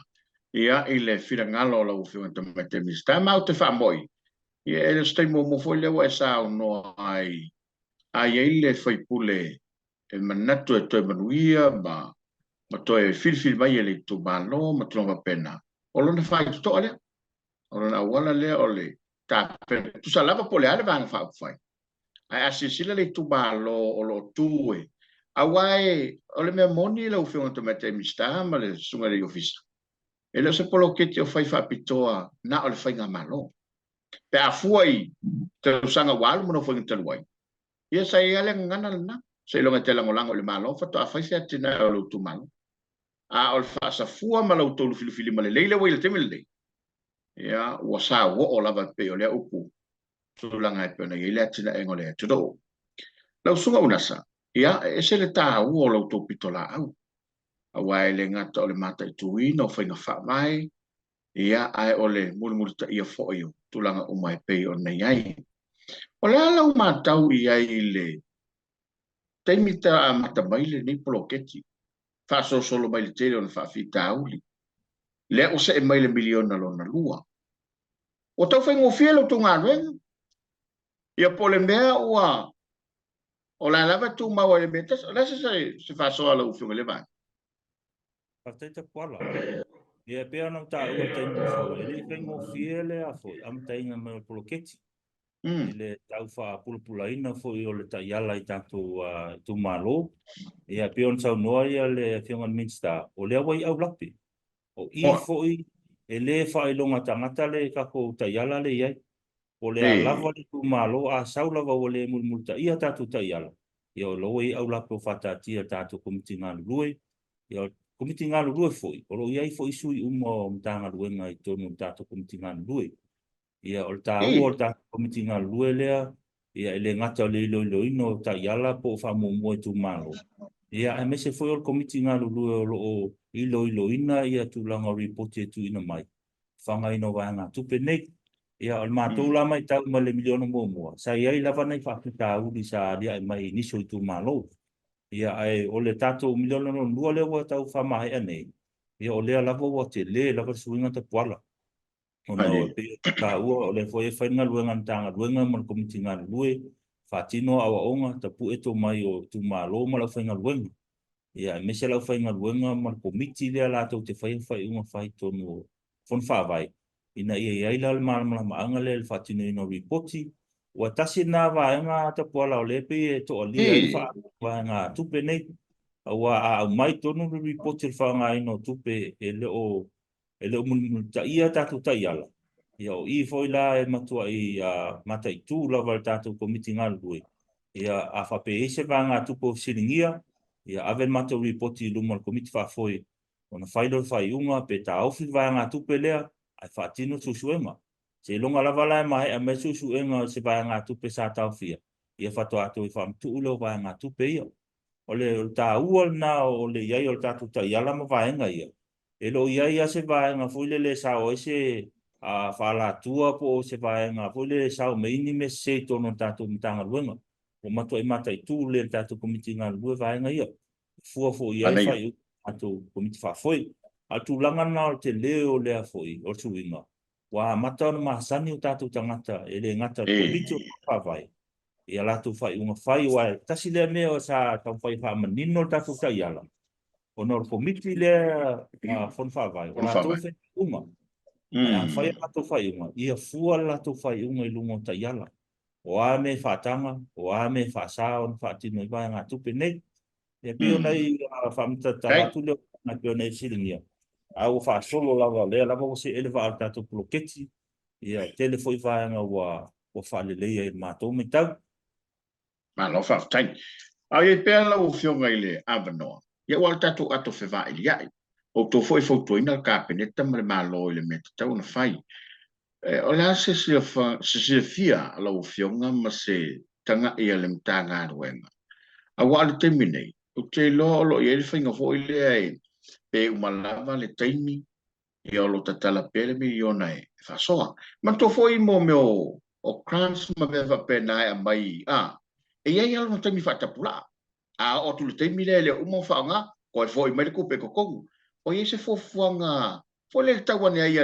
Ia i le whirangalo la uwhiwa te mista. Mau te whamoi. Ia e le stei mo foi lewa e sa o no ai. Ai e le whaipule e manatu e toi manuia ma toi whirwhir mai e le tu malo ma tonga pena. O lona whai tu toa lea. O lona awala lea o le ta pena. Tu sa lava po le ale vanga whai. Ai asisila le tu malo o lo tu e. Awai o le mea moni la uwhiwa te mista ma le sunga le ofisa. E le se polo keti o whai whapitoa na o le whainga malo. Pe a fuai te usanga walu mono whainga taluai. Ia sa i ale ngana lana. Sa ilonga te langolango le malo. Fato a whaise atina o lo tu malo. A o le whaasa fua ma lau tolu filifili ma le leile wai le temele lei. Ia ua sa wo o lava pe o lea upu. Tulanga e peona i le atina e ngole e tudo. Lau sunga unasa. Ia e se le tā u o lau tō pitola au. Awai le ngata o le mata i tui no whainga wha mai. Ia ai o le mulimulita ia fo iu. Tulanga umai pei o nei ai. O le alau mātau i ai le taimi ta mata mai le ni poloketi fa so solo mai le tele ona fa fita uli le o se mai le miliona lona lua o tau fai ngofia lo tunga wen ia pole mea ua o la lava tu mau le metas o la se fa so ala ufio le ba Partai te kuala. Ia pea no ta ua tai mo fo. Ele fai ngofia le a fo. Am tai nga me poloketi. Ele tau fa pulpula ina fo i o le ta yala I tātou tu malo. Ia pea on sau noa ia le fiongan minsta. O le awai au lapi. O I fo I. Ele fa ilonga tangata le kako ta yala le iai. O le a lava le tu malo a sau lava o le mulmulta ia tātou ta yala. Ia o loa I au lapi o fata tia tātou komiti ngā lului. Ia o komiti ngā lului foi. O lo iai foi sui o mtanga luenga I tonu tātou komiti ngā lului. Ia o tā ua o tātou komiti ngā lului lea. Ia ele ngata o le ilo ino ta yala po fa mo tu malo. Ia e mese foi o komiti ngā lului o lo ilo ina ia tu langa repoti tu ina mai. Whanga ino wanga tupe nei. Ia o mātou la mai tau ma le miliona mua. Sa iai lava nei whakita uri sa ria mai niso I tu malo. Ia ai o le tātou miliona no lua le wa tau whamahe anei. Ia o lea lava wa te le lava suinga te puala. O na o pe ka ua o le foi whainga luenga ntanga luenga man komiti ngā lue. Whatino awa onga ta pu eto mai o tu malo ma lau whainga luenga. Ia mese lau whainga luenga man komiti lea lātou te whai unga whai tonu fon whawai. Ina ia iaila le malama anga le whatino ino reporti. Wa tasi nā waenga ta puala o lepe e to o lia I wha waenga tupe nei. Wa a mai tonu le reporti le whaanga ino tupe e leo mun ta ia tātou ta iala. Ia o I foi la e matua I mata I tū lava le tātou komiti ngā lue. Ia a whape e se waenga tupo siringia. Ia aven matou reporti luma le komiti whafoi. Ona whailo whai unga pe ta aufi waenga tupe lea. Ai whatino susuenga. Se longa lava lai mai a me susuenga se vai ngā tupe sa tau fia. Ia whato ato I whamtu ulo vai ngā tupe ia. O le tā ua na o le iai o le tātou ta iala ma vaenga ia. E lo iai a se vaenga fuile le sa o ese whala tua po se vaenga fuile le sa o meini me se tono tātou mtanga luenga. O matua I mata I tū le tātou komiti ngā lue vaenga ia. Fua fo iai whai tātou komiti whafoi. A tūlanga na o te leo lea foi, o tuinga. Wa mata ona mahasani o tātou tangata, e le ngata komiti o whawai. Ia lātou whai unga whai wa tasi lea mea o sa tau whai wha manino o tātou ta iala. O nor komiti lea fon whawai, o lātou whai unga. A whai lātou whai unga, ia fua lātou whai unga I lungo ta iala. O a me whatanga, o a me whasa o whatino I vai ngā tupe nei. Ia pio nei whamita talatu leo, na pio nei siringia. Au fa solo lava le lava o se ele va alta to bloketi ia telefoi vaanga wa fa le le matou me tau ma lo fa tai ai pe la o fionga ile avano ia o alta to ato fe va ia o to foi foto ina capeneta ma lo ile me tau na fai o la se fia la o fionga ma se tanga ia le mtanga ruenga a wa le terminate o te lo ia le finga foi le ai pe umalava le taimi I o lo tatala pele miliona e whasoa. Ma to foi mo meo o crans ma mewa pena e mai e iai ala no taimi whatapula. A o tu le taimi le umo whaanga ko e foi mai kupe ko kongu. O iei se fofuanga fo le tawane ai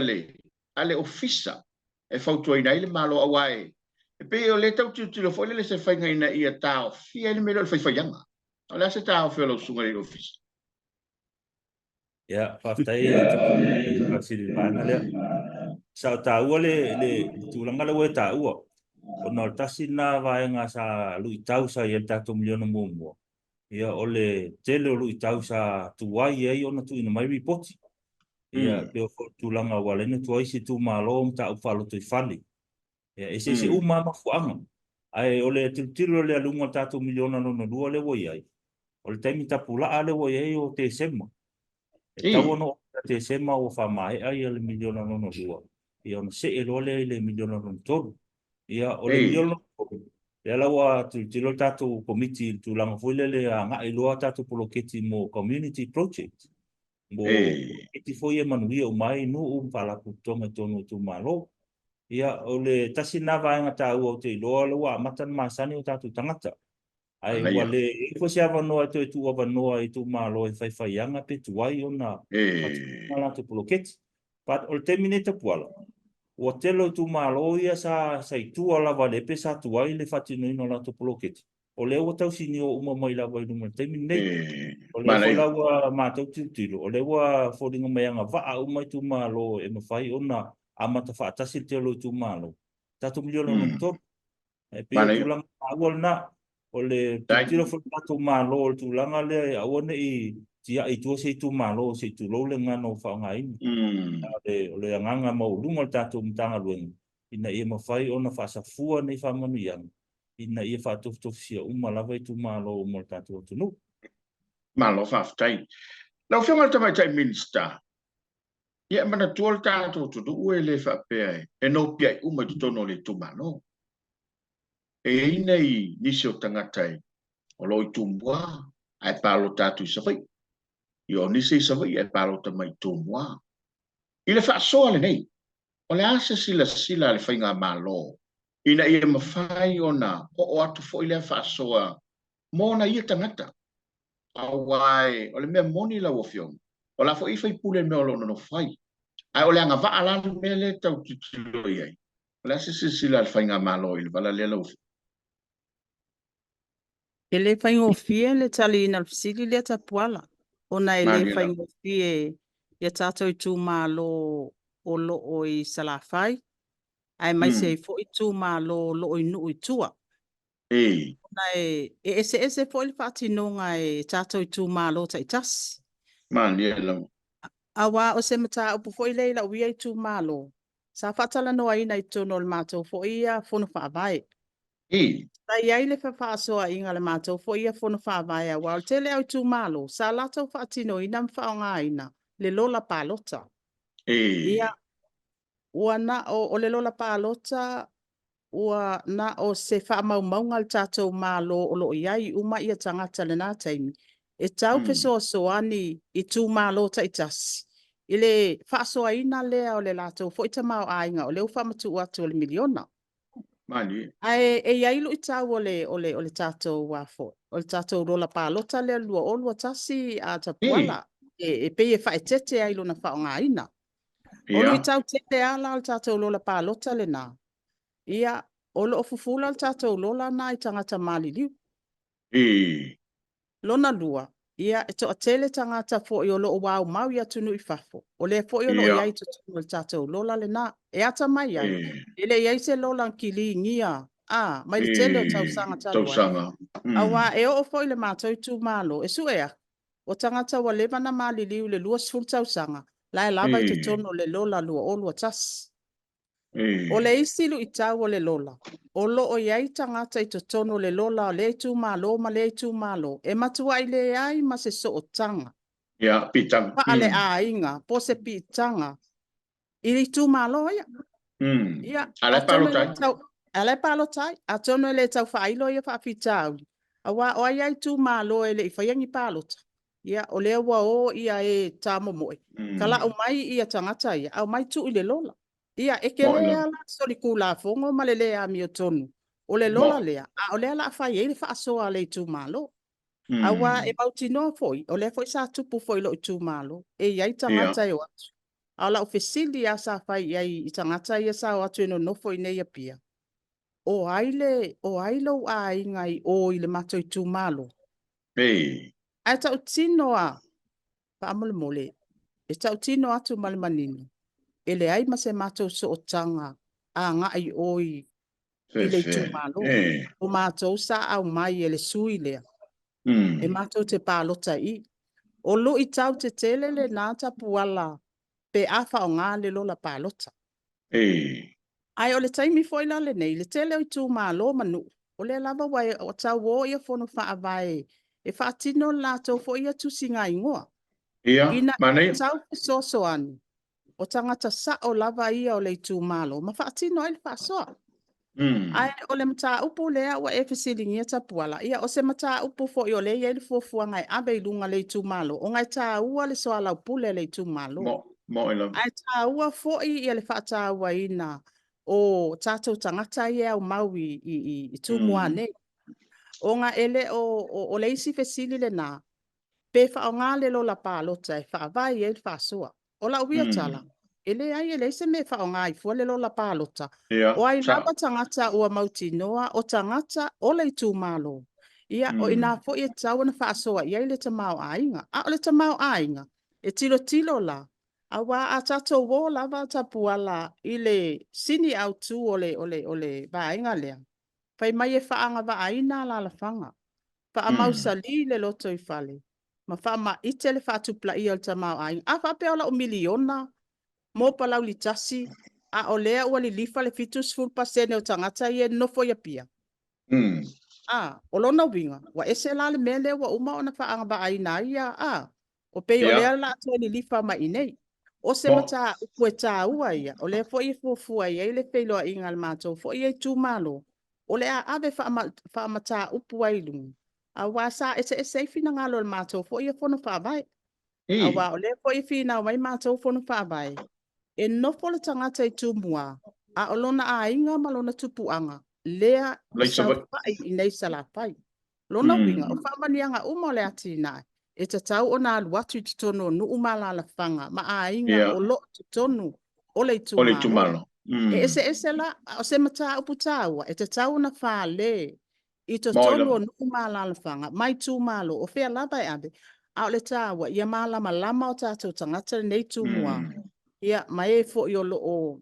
ale ofisa e fautua ina ile malo awai. E pe o le tau tilo foi le se whainga ina ia tau fia ile melo le whaiwhaianga. O le se tau fia lo sunga le ofisa. ia whaftai o te pasiri vaanga lea sa o tā ua le tūlanga le ue tā ua o nā tasi nā vaenga sa lui tau sa i tātou miliona mua ia o le tele o lui tau sa tuai ei ona tu ina mai ripoti ia peo tūlanga walene tuai si tu malo ta upalo tu fali ia ese se uma mafuanga ai o le tilo le alunga tātou miliona no lua le woi ai o le taimi tapula ale woi ai o te sema e tau ono te sema o whamae ai le miliona no lua ia ona se e lole le miliona no tolu ia o le miliona ia lawa tilo tātou komiti tūlanga fuile le ngā iloa tātou poloketi mo community project mo iti foi e manuia o mai no palaku tonga tonu tu malo ia o le tasi na vaenga tā ua o te iloa lawa matan masani o tātou tangata Ai wale e ko se ava noa to tu ava noa I tu malo e fai anga pe tu ai ona mala to poloketi pat ol terminate puala o telo tu malo ia sa tu ala vale pe sa tu ai le fatino no la to poloketi o le o tau sini o uma mai la vai no terminate o le fo la wa ma to tilo o le wa fo dinga mai anga va o mai tu malo e ma fai ona ama ta fa ta sil telo tu malo ta tu milio no to e pe tu lang awol na o le tiro fo tu malo tu langa le awone I tia I tu se tu malo se tu lo le ngano fa ngai o le nganga mo lungo tatu mtanga luenga ina ia mawhai ona whasafua nei whamanu iang ina ia whatofsia lava I tu malo mo tatu o tunu malo whaftai lau whionga tamai tai minsta ia mana tuol tatu o tunu ue le whapea e no pia tu tono le tu malo e nei nisi o tangatai o loi tumbua ai palo tatu I sawai I o nisi I sawai ai palo tamai tumbua I le whaasoa le nei o le asa sila le whainga malo ina ia mawhai ona o atu fo I le whaasoa mona ia tangata awai o le mea moni la o fiong o la fo I whai pule mea o lo no whai ai o le anga vaa lanu mea le tau tutilo iai o le asa sila le whainga malo I le vala le lau Ele whaingofie le tali ina fisili le tapuala. Ona ele whaingofie ia tātou I tū mālo o loo I salawhai. Ai mai se fo I tū mālo loo I nuu I tua. Ona ese fo I whaatinonga e tātou I tū mālo ta I tasi. Awa o se mata upu fo I leila uia I tū mālo. Sa whatala noa ina I tono le mātou fo ia fono whaavai. Tai ai le whaasoa inga le mātou fo ia fono whaavaya wa o tele au tū malo sa latou whaatino ina mwhaonga ina le lola pālota. Ia ua na o le lola pālota ua na o se whaamaumaunga le tātou malo o lo iai uma ia tangata le nā taimi. E tau peso soani I tū malo ta itasi. Ile whaasoa ina lea o le latou fo ita mau ainga o le ufamatu atu o le miliona. Ai e iailu I tau o le tātou wafo. O le tātou rola pālota le lua o lua tasi a tapuala. E pei e whaetete ailu na whaonga ina. Olu I tau tete ala o le tātou rola pālota le nā. Ia olo o fufula o le tātou rola nā I tangata maliliu. Lona lua. Ia e to a tele tangata fo I olo o wau mau ia tunu I fafo. O le fo I olo o iai tutunu o le tātou rola le nā. E ata mai ai. Ele iai se lola kili ngia. Mai le tele o tausanga talua. Awa e o fo I le mātou tū malo. E su ea. O tangata wa leva na maliliu le lua sful tausanga. La e lava I tutono le lola lua o lua tas. O le isilu I tau o le lola. O lo o iai tangata I tutono le lola o le tū malo ma le tū malo. E matua I le ai ma se so o tanga. Pitanga. Pa ale a inga. Po se pitanga. I li tū malo ia. Ia. Ale palo tai, a tono le tau whailo ia whaafitau. Awa o ai tū malo e le I whaiangi palota. Ia o le ua o ia e tāmo moe. Kala o mai ia tangata ia, au mai tu I le lola. Ia eke le ala soli kula fongo ma le lea mi o tonu. O le lola lea, a o le ala whai e le whaasoa le tū malo. Awa e bauti no foi, o le foi sa tupu foi lo I tū malo. E iai tangata e watu. Ala o fesili a sa whai iai I tangata ia sa watu eno nofo I neia pia. O ailo a ingai o I le mato I tū malo. Ai tau tino a, pa amole mole, e tau tino atu male manini. E le ai ma se mato so o tanga a ngai oi I le tū malo. O mato sa au mai e le sui lea. E mato te pālota I. O lo I tau te tele le nāta puala pe awha o ngā le lola pālota. Ai o le taimi foi la le nei, le tele o I tū malo manu. O le lava wai o tau o ia fono whaavai. E whaatino lato fo ia tusinga ingoa. Ina tau so ani. O tangata sa o lava ia o le tū malo. Ma whaatino ele whaasoa. Ai o le mata upu lea wa e fesilingia tapuala. Ia o se mata upu fo i o le ia ili fuafua ngai abe ilunga le tū malo. O ngai tā ua le soa lau pule le tū malo. Ai tā ua fo I le whaata ua ina o tātou tangata ia o mau I tū mua nei. o ngā ele o leisi fesili le nā. Pe wha o ngā lelo la pālota e wha vai e wha sua. O la uia tala. Ele ai ele se me wha o ngā i fua lelo la pālota. O ai lava tangata ua mauti noa o tangata o le tū mālo. Ia o ina fo i tau na wha soa ia le tamau ainga. A o le tamau ainga. E tilo la. A wā a tato wō lava tapuala i le sini au tū ole vaenga lea. Pai mai e whaanga wa aina la fanga. Wha mau sali le loto i whale. Ma wha ma ite le whatupla i o tamau ainga. A wha peola o miliona. Mō palau li tasi. A o lea ua li lifa le fitus full pasene o tangata i e nofo ia pia. O lona winga. Wa ese la le mele wa uma o na whaanga wa aina ia. O pei o lea la atua li lifa ma inei. O se mata upue tā ua ia. O lea fo i fuafua ia i le peiloa inga le mātou. Fo i e tū malo. O lea ave wha mata upua i lungu. A wasa ese fina ngalo le mātou. Fo i e fono whaavai. A wa o lea fo i fina wai mātou fono whaavai. E nofo le tangata i tū mua. A o lona a inga ma lona tupuanga. Lea sau whai i nei salapai. Lona winga o whaamanianga uma le ati nai. E te tau o nā luatu i tutono nu umala la whanga. Ma a inga o lo tutonu o le tūmalo. E ese la o se mata upu tāua. E te tau na wha le i tutono nu umala la whanga. Mai tūmalo o whea lava e abe. A o le tāua ia malama lama o tātou tangata nei tūmua. Ia mai e fo i o lo o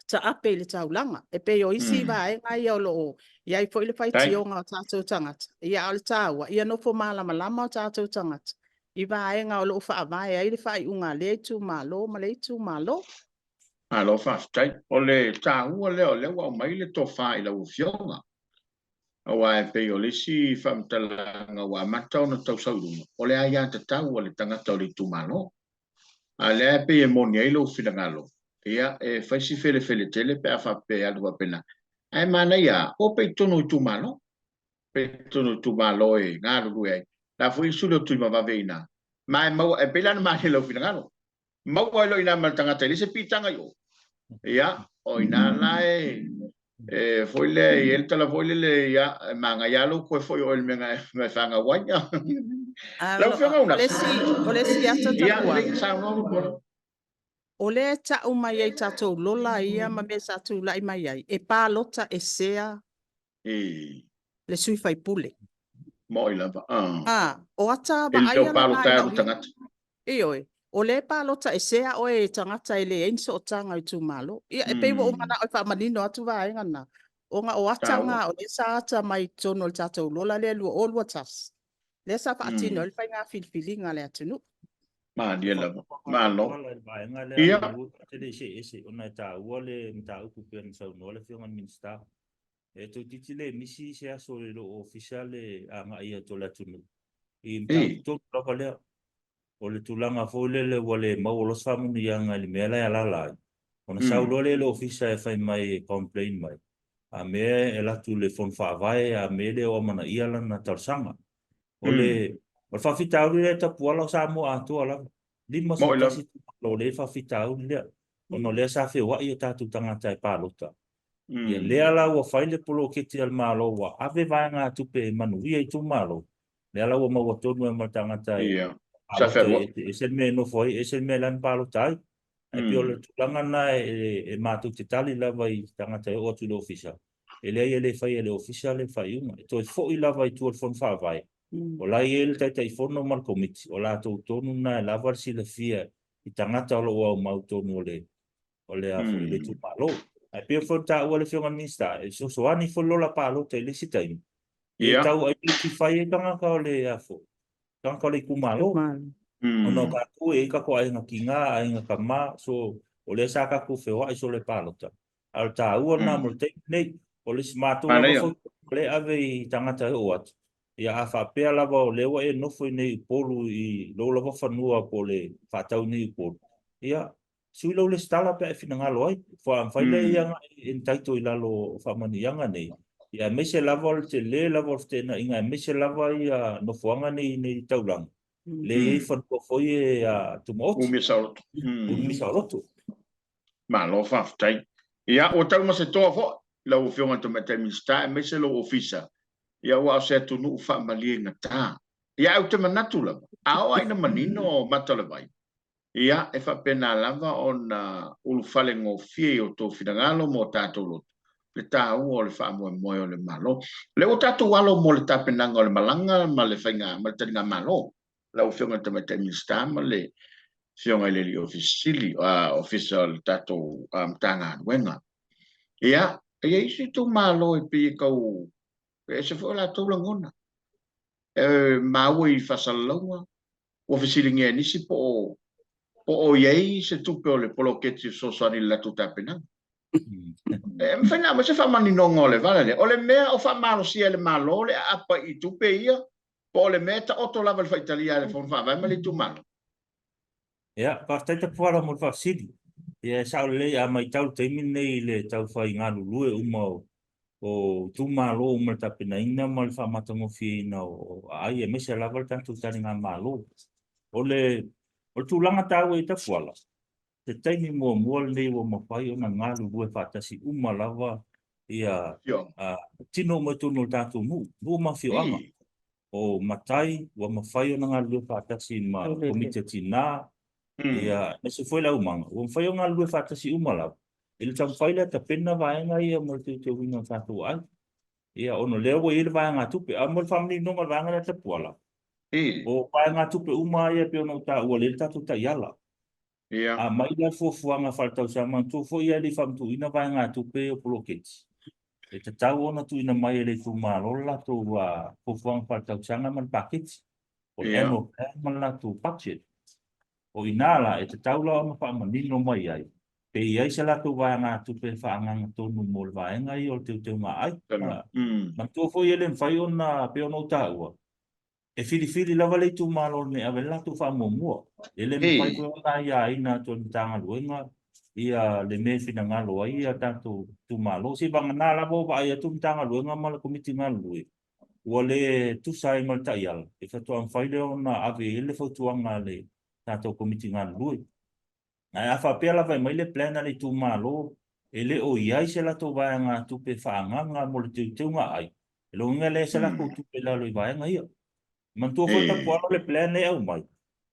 ta ape le taulanga. E pe o isi vai ngai o lo ia i fo i le whaiti o ngā tātou tangata. Ia o le tāua. Ia no fo malama lama o tātou tangata. I vai ngā o lo whaavai ai le whai unga le tu malo ma le tu malo. Alo whaftai. O le tāua leo lewa o mai le to wha i la ufionga. O ai pe o le si whamtalanga wa matau na tau saurunga. O le aia te tau o le tangata o le tu malo. A le pe e moni ai lo whilangalo. Ia e whaisi fele tele pe a whape alua pena. Ai mana ia, o pe tono i tu malo. Pe tono i tu malo e ngā rugu ai. La fui sulu tu ma vaveina. Ma e mau e pelana mani lo whilangalo. Mau ai lo ina maltangata ili se pitanga yo. Ia, o ina la e foi le el tala foi le ia manga ia lo ko foi o el menga me fanga wanya. La fanga una. O le si ata ia tapua. le sa no. O le ta umai ai tatou lola ia ma me sa tu lai mai ai. E pā lota e sea le sui fai pule. Mo i lava. O ata ba El ai tau ala palo nai tai lau o tangata. Ioe. O le pā lota e sea o e tangata e le einso o tanga i tu malo. Ia e peiwa o mana o wha manino atu wa e ngana. O nga o ata nga o le sa ata mai tono le tatou lola le lua o lua tas. Le sa wha atino le fai ngā filfili ngā le atinu. Ma dia lava. Ma lo. Ia. Te de se ona ta wole mta upu pen sa no le fiona minsta. E to titile misi se aso le officiale a nga ia to la tunu. I mta to pa le o le tulanga fole le wale mau lo samu ni anga le mela ya la. Ona sa le officiale fai mai complain mai. A me e la tu le fon fa vai a me le o mana ia la na tarsanga. O le fa fitau le ta puala sa mo a to ala. Lima so tasi lo le fa fitau le. Ono le sa fe wa ia tatu tangata e palota. Ia le ala wa faile polo keti al malo wa ave vai nga tupe manu ia i tu malo. Le ala wa mawa tonu e matangata e. Sa fe wa. E sen me no foi, e sen me lan palota ai. E pio le tulanga na e matu te tali lava i tangata e o tu le official. E le ia le fai e le official e fai unga. E to e fo i lava i tu al fon fa vai. O la ele tai fono mal komiti o la to tonu na lava si le fia i tangata o lo mau tonu o le a le tu malo ai pe fo ta o le fionga minsta e so ani fo lo la palo te le sitai e tau ai ki fai e tanga ka o le a fo tanga ka le ku malo o no ka ku e ka ko ai na kinga ai na ka ma so o le sa ka ku fe o ai so le palo ta al ta o na mo te nei o le smato o le ave tangata o at ia a whapea lava o lewa e nofo nei polu i lo lava whanua po le whatau nei polu. Ia, sui lau le stala pe e whina ngalo ai, whaile ianga e taito i lalo whamani ianga nei. Ia mese lava o te le lava o tēna inga, mese lava i a nofoanga nei taulang. Le e whanua foi e a tumaotu. Umisaurotu. Umisaurotu. Ma lo whaftai. Ia, o tau ma se toa fo, lau whionga to me te mista, e mese lo ofisa. ia ua o se tunu whaamalia tā. Ia au te manatu lava. Ao aina manino matale vai. Ia e whapena lava o na ulufale ngō fie o tō whirangalo mo tātou lotu. Le tā ua o le whaamoe moe o le malo. Le o tātou walo mo le tāpenanga o le malanga ma le whainga, ma le taringa malo. La o whionga tamata minsta ma le whionga le li ofisili, official tātou tanga anuenga. Ia, ia isi tō malo e pi kau, e se fo la tō langona. Maua I whasalaunga, ofisili ngia nisi po o iei se tupe o le poloketi sosani la tu tapena. Mwhena, ma se whamani nonga o le vale. O le mea o whamalo sia le malo le apa I tupe ia, po o le mea ta oto lava le whaitalia le whon whawai ma le tu malo. Ia, pastai te puara mo le whasiri. Ia, sao le a mai tau teimi nei le tau whai ngālu lue umau o tu malo umar tapena ina ma le whamatango whina o ai e mese lava le tantu tari ngā malo. O le tūlanga tau e ta puala. Te taimi mua nei o mawhai o na ngālu lue whatasi uma lava ia tino mo tunu tātou mu. Bua mawhio anga. O matai wa mawhai o na ngālu lue whatasi ma komite tina. Ia, nese foi la umanga. O mawhai o ngālu lue whatasi uma lava. Ele tau whaile ta pena vaenga ia mo te winga tātou ai. Ia, ono leo o ele vaenga tupe. A mo le whamni nonga vaenga na te puala. O vaenga tupe uma ia pe ono ta ua lele tātou ta iala. A mai la fuafuanga whaletau sa mantu fo ia li whamtu ina vaenga tupe o poloketi. E te tau ona tu ina mai ele tu marola tu fuafuanga whaletau sanga man paketi. O eno man la tu budget. O inala e te tau la ona whamanino mai ai. Pe iai se la tu vaenga tupe whaanganga tonu mo le vaenga I o te teu ma ai. Mantu fo ia le mwhai ona pe ono taua. E fili lava le tu malo me ave la tu fa mo ele me fai ko na ia ina to tanga luenga ia le me fina ngalo ia tanto tu malo si bang na la bo ba ia tu tanga luenga mal komiti ngalui wole tu sai mal ta ia e fa to am fai le ona ave ele fo tu anga le tanto komiti ngalui na fa pe la vai mai le plan ale tu malo ele o ia se la to va nga tu pe fa nga mo le tu nga ai lo ngale se la ko tu pe la lo va nga ia Mantua foi ta puala le plan e au mai.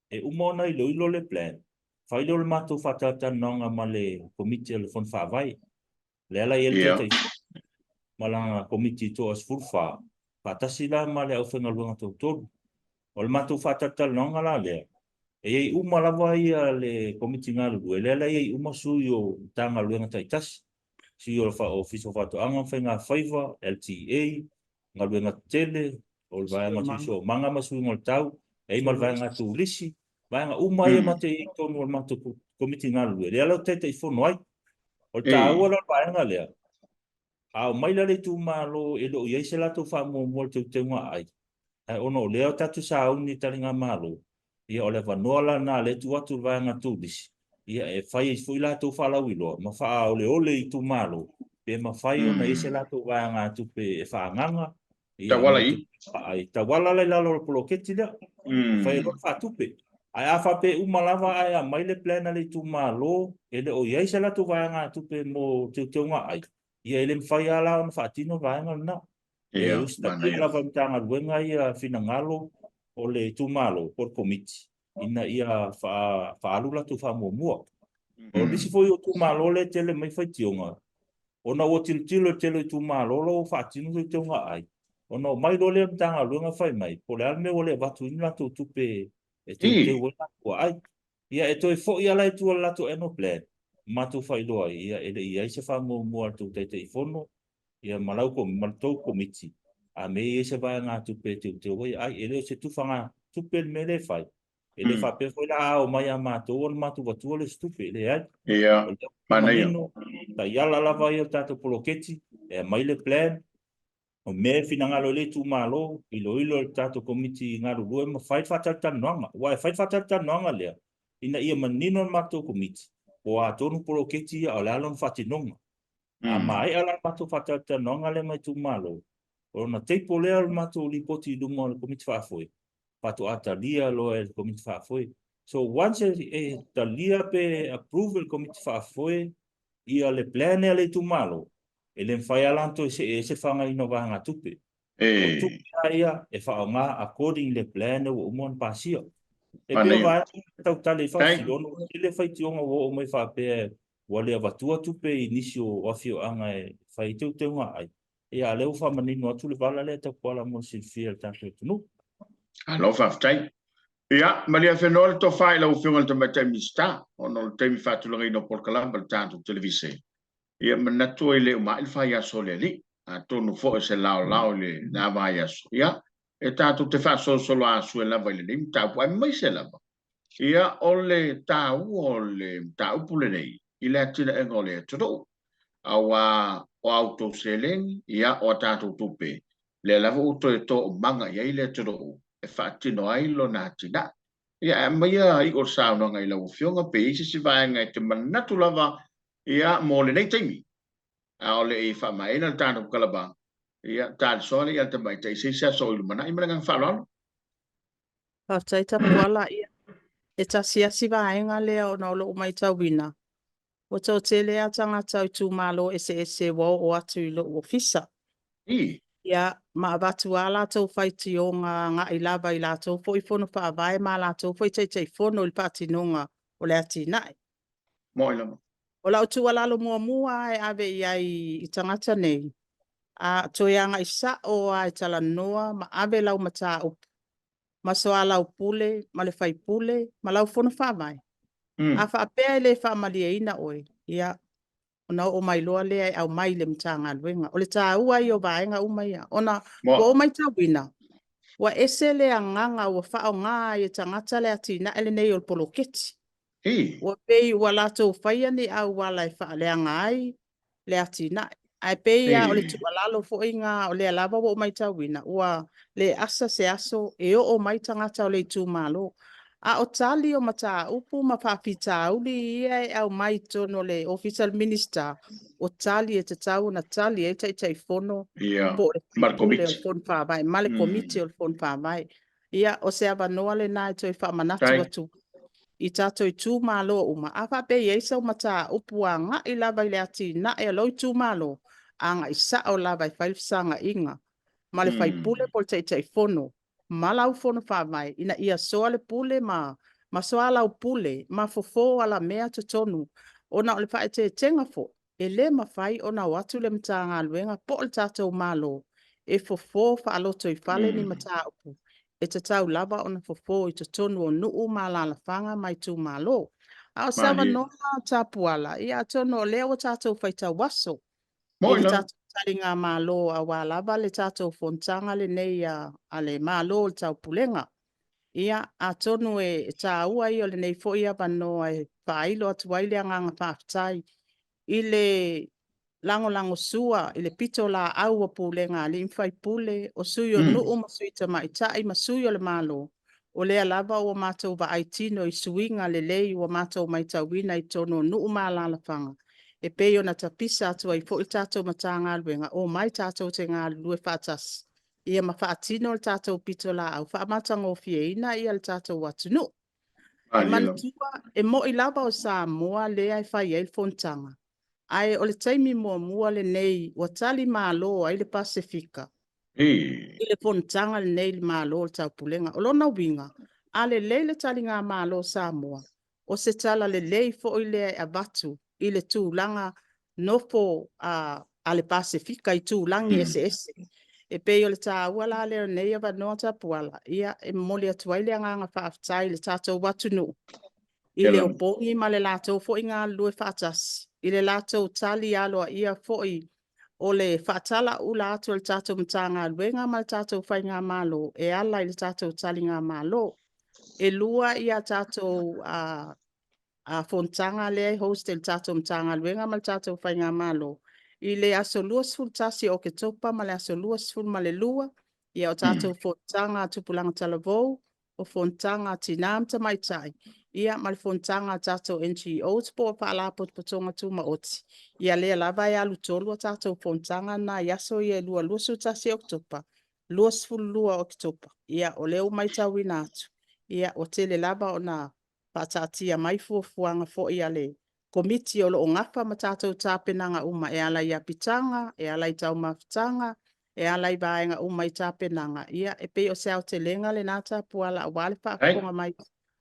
E umona I ilo le plan. Fai le mato fatata nonga ma le komiti le fon fa vai. Le ala ele te malanga komiti to as furfa. Patasi la ma le au fenga luanga to to. O le mato fatata nonga la le. E ei uma la vai le komiti ngalu. Le ala ei uma suyo tanga luanga taitas. Suyo fa office fato anga fenga faiva LTA ngaluanga tele o vai ma so manga ma su ngol tau e mal vai nga tu lisi vai nga uma e ma te tonu ma tu komiti ngalu le ala te fo noi o tau o vai nga le a mai le tu malo e lo ye se la tu fa mo te nga ai ai ono le o tatu sa uni taringa malo ia o le vanola na le tu atu vai nga tu lisi ia e fai fu la tu fa la wilo ma fa o le tu malo pe ma fai ona e se la tu vai nga tu pe fa nganga Tawala I? Ai, tawala le lalo poloketi lea. Fai lo whatupe. Ai a whape umalava ai a mai le plana le tu malo. E le o iai se la tu vaenga tupe mo te teunga ai. Ia ele mwhai ala on whatino vaenga na. E usta kia la vamtanga ruenga ia fina ngalo o le tu malo por komiti. Ina ia whaalula tu whamomua. O nisi foi o tu malo le tele mai whai tionga. Ona o tilo tele tu malo lo whatino te teunga ai. Ono mai do le tanga luenga fai mai po le alme o le watu ina tu tupe e te wena ko ai ia e toi fo ia lai tu la tu eno plan ma tu fai do ai ia ele ia se fa mo tu te fono ia malau ko malto komiti a me se va nga tupe te wai ai ele se tu fanga tupe me le fai ele fa pe foi la o mai ama to o ma tu watu le stupe le ai ia mana ta ia la vai o tato poloketi e mai le plan o me fina ngalo le tu malo ilo tato komiti ngalo lue ma fai fatata nonga wa fai fatata nonga le ina ia manino mato komiti o a tonu poloketi o la lon fatinonga a mai ala mato fatata nonga le mai tu malo o na te pole al mato lipoti du mo komiti fa foi pato atalia lo el komiti fa foi so once e talia pe approval komiti fa foi ia le plan le tu malo ele fai alanto se fanga ino vanga tupe E. Ia e whaonga according le plan o umon pasio. E Mana peo ia. vai tau tale Kai. whasilono le whaitionga o mai whape wale avatua tupe inisio ofio anga e whaiteu te unga ai. E a leo whamanino atu le wala le tau kuala mo silfia le tātou tunu. Alo whaftai. Ia, malia whenua le to whai lau whiunga le tamata mista, ono le teimi whātulanga ino porkalamba le tātou televise. Ia, manatu e le umai le whai aso le li, a tonu fo e se lao le nā vai aso. Ia, e tātou te whāso solo asu e lava i le nim, tāpu ai mai se lava. Ia, o le tāu o le tāupu le nei, i le atina e ngole e todo. Awa o auto seleng, ia o tātou tupe. Le lava uto e to o manga, ia i le todo. E whaatino ai lo nā tina. Ia, maia i o sauna ngai lau whionga pe isi si vai ngai te manatu lava ia mo le nei teimi. A o le e whamaena le tāna kalaba. Ia, tāna soale ia te mai te isi sia so ilu mana. I mana ngang whalalo. Whaftai ta puala ia. E ta siasi vaenga lea o na olo mai tau wina. O tau te lea tanga tau tū malo ese wau o atu i lo o fisa. I. Ia, ma abatu a la tau whaiti o ngā i lava i la tau fo i fono wha avae ma la tau fo i tei fono i pati nonga o le ati nai. Mo ilama. O la utu alalo mua e ave i ai i tangata nei. A toianga i sa o a i tala noa ma ave lau mata upu. Ma soa lau pule, ma le whai pule, ma lau fono wha avae. A wha apea le wha malia ina oe. Ia, ona o mai loa lea au mai le mtanga luenga. O le tā ua i o vaenga umai a. Ona wa o mai tawina. Wa ese le anganga wa wha o ngā i tangata le ati na ele nei o poloketi. Wa pei wa lato whaia ni au wala i wha le angai le ati na. Ai pei a o le tualalo fo i ngā o le alaba wa o mai tawina. Wa le asa se aso e o mai tangata o le tū malo. A o tali o mata upu ma whawhita uli ia e au mai tono le official minister o tali e te tau na tali e tei fono po le pule o fon whawai, male komiti o fon whawai. Ia o se ava noa le nai toi whamanatu atu i tato i tū malo uma. A whape i eisa o mata upu a ngā i lava i le ati na e aloi tū malo a ngā i sa o lava i whailfsanga inga. Male whai pule po tei fono. Malau fono whawai, ina ia soa le pule ma soa lau pule, ma fofo ala mea te tonu, ona o le whae te tenga fo, e le ma whai ona watu le mta ngā luenga po le tātou malo, e fofo whaaloto i whale ni mata upu, e te tau lava ona fofo i te tonu o nuu ma la whanga mai tu malo. Ao sawa noa tapuala, ia tonu o leo tātou whaita waso, e le tātou tali ngā malo a wālava le tātou fontanga le nei a le malo le tau pulenga. Ia a tonu e tā ua i o le nei fo ia pano e whailo atu waile a nganga whaftai. I le lango sua, i le pito la au a pulenga, le imwhai pule, o sui o nuu ma sui ta mai tai ma sui o le malo. O lea lava o mātou wa aitino i suinga le lei o mātou mai tauina i tono nuu ma la whanga. E peo na tapisa atu ai fo i tātou mata ngā luenga o mai tātou te ngā lue whātas. Ia ma whaatino le tātou pito la au whaamatanga o fieina ia le tātou atunu. E manutua e mo i lava o Samoa lea e whai e fontanga. Ai o le taimi mua le nei wa tali malo ai le Pasifika. I le fontanga le nei le malo le tau pulenga. O lona winga, a le leile tali ngā malo Samoa. O se tala le lei fo i le abatu. I le tūlanga nofo a le Pasifika i tūlangi ese. E peo le tā uala leo nei ava noa tapuala. Ia e moli atuaile a nganga whaaftai le tātou watunu. I le opongi ma le lātou fo i ngā lue whaatas. I le lātou tali aloa ia fo i o le whaatala u lātou le tātou mta ngā luenga ma le tātou whai ngā malo. E ala i le tātou tali ngā malo. E lua ia tātou a fontanga le hostel tato mtanga luenga mal tato whainga malo. I le aso luas ful tasi o ke topa ma le aso luas ful ma le lua. Ia o tato fontanga tupulanga talavou o fontanga tinam tamai tai. Ia mal fontanga tato NGOs po pa la pot potonga tu ma oti. Ia le lava ia lutolu tato fontanga na yaso ia lua luasu tasi o topa. Luas ful lua o topa. Ia o leo mai tawina atu. Ia o tele lava o na patatia mai fuafuanga fo ia le komiti o lo ngafa ma tātou tāpenanga uma e ala ia pitanga, e ala i tau mafutanga, e alai vaenga umai tapenanga ia e pe o sao te lenga le nata puala wale whaakonga mai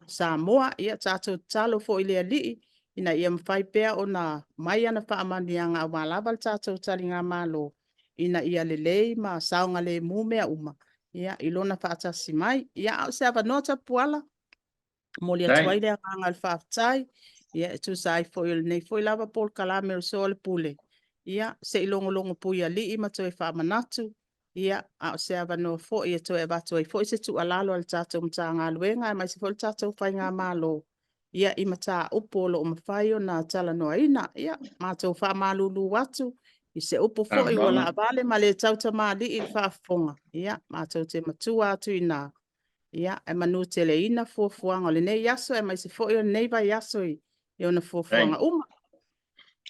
Samoa ia tato talo fo ile ali ina ia mwhai pea o na mai ana whaamanianga a walawa tato talinga malo ina ia lelei ma saunga le mumea uma ia ilona whaatasi mai ia au se ava nota puala moli atuaile a ngal whaatai ia e tu sai fo il nei fo lava pol kalame o so le pule ia se ilongolongo pui ali ima to e whaamanatu ia a se ava no fo ia to e bato e fo se tu alalo al tato mtanga luenga mai se fo tato whai ngā malo ia ima ta upolo o mawhaio na tala noa ina ia mato whaamalulu watu i se upo fo i wala avale ma le tauta maali i whaafonga ia mato te matua atu ina ia e manu tele ina fuafuanga le nei yaso e mai se fo i nei vai yaso i ona fuafuanga uma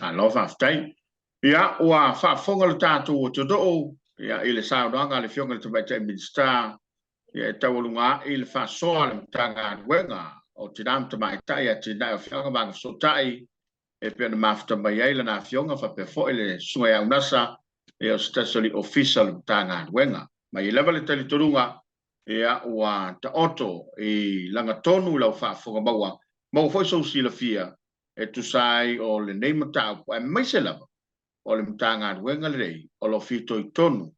alo whaftai ia ua whaafonga le tātou o te doo ia i le saunanga le fionga le tabaita minister ia e tawalunga i le whaasoa le mtanga wenga o te nam tamaita ia te nai o fionga mga sotai e pia na mafta mai ai lana fionga whape fo i le sunga au nasa e o stasoli official mtanga wenga mai i lewa le talitorunga ia ua ta oto i langa tonu lau whaafonga maua mau foi so sila fia e tu sai o le nei matau e mai se lava o le mtanga wenga le rei o lo fito i tonu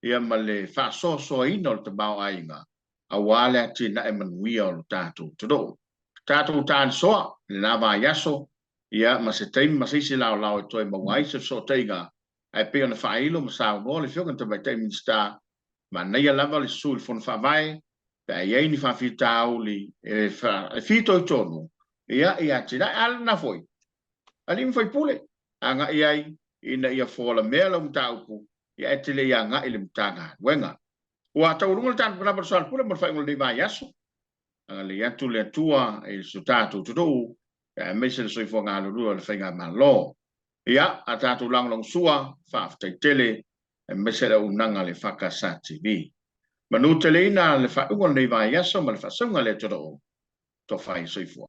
ia ma le whaasoa ina o le tabao ainga a wale ati na e manuia o le tātou todo tātou tāne soa le lava yaso ia ma se teim ma se isi lao lao e toi mawai se so teiga ai peo na whailo ma sao no le fionga tabai teim minsta ma neia lava le sul fon whawai pe ai ei ni whawhitau li e fito i tonu ia tina ala na foi ali foi pule anga iai ina ia fola mela mtaupu ia etele ia nga ile mtanga wenga wa taurunga tan para persal pule mo faingol de vayaso anga le yatu le tua e sutatu tudo e mese so ifo nga lu le fainga malo ia atatu lang long sua fa tele e mese le unanga le fakasati bi manu tele ina le faingol de vayaso mal fa songa le todo to fai so ifo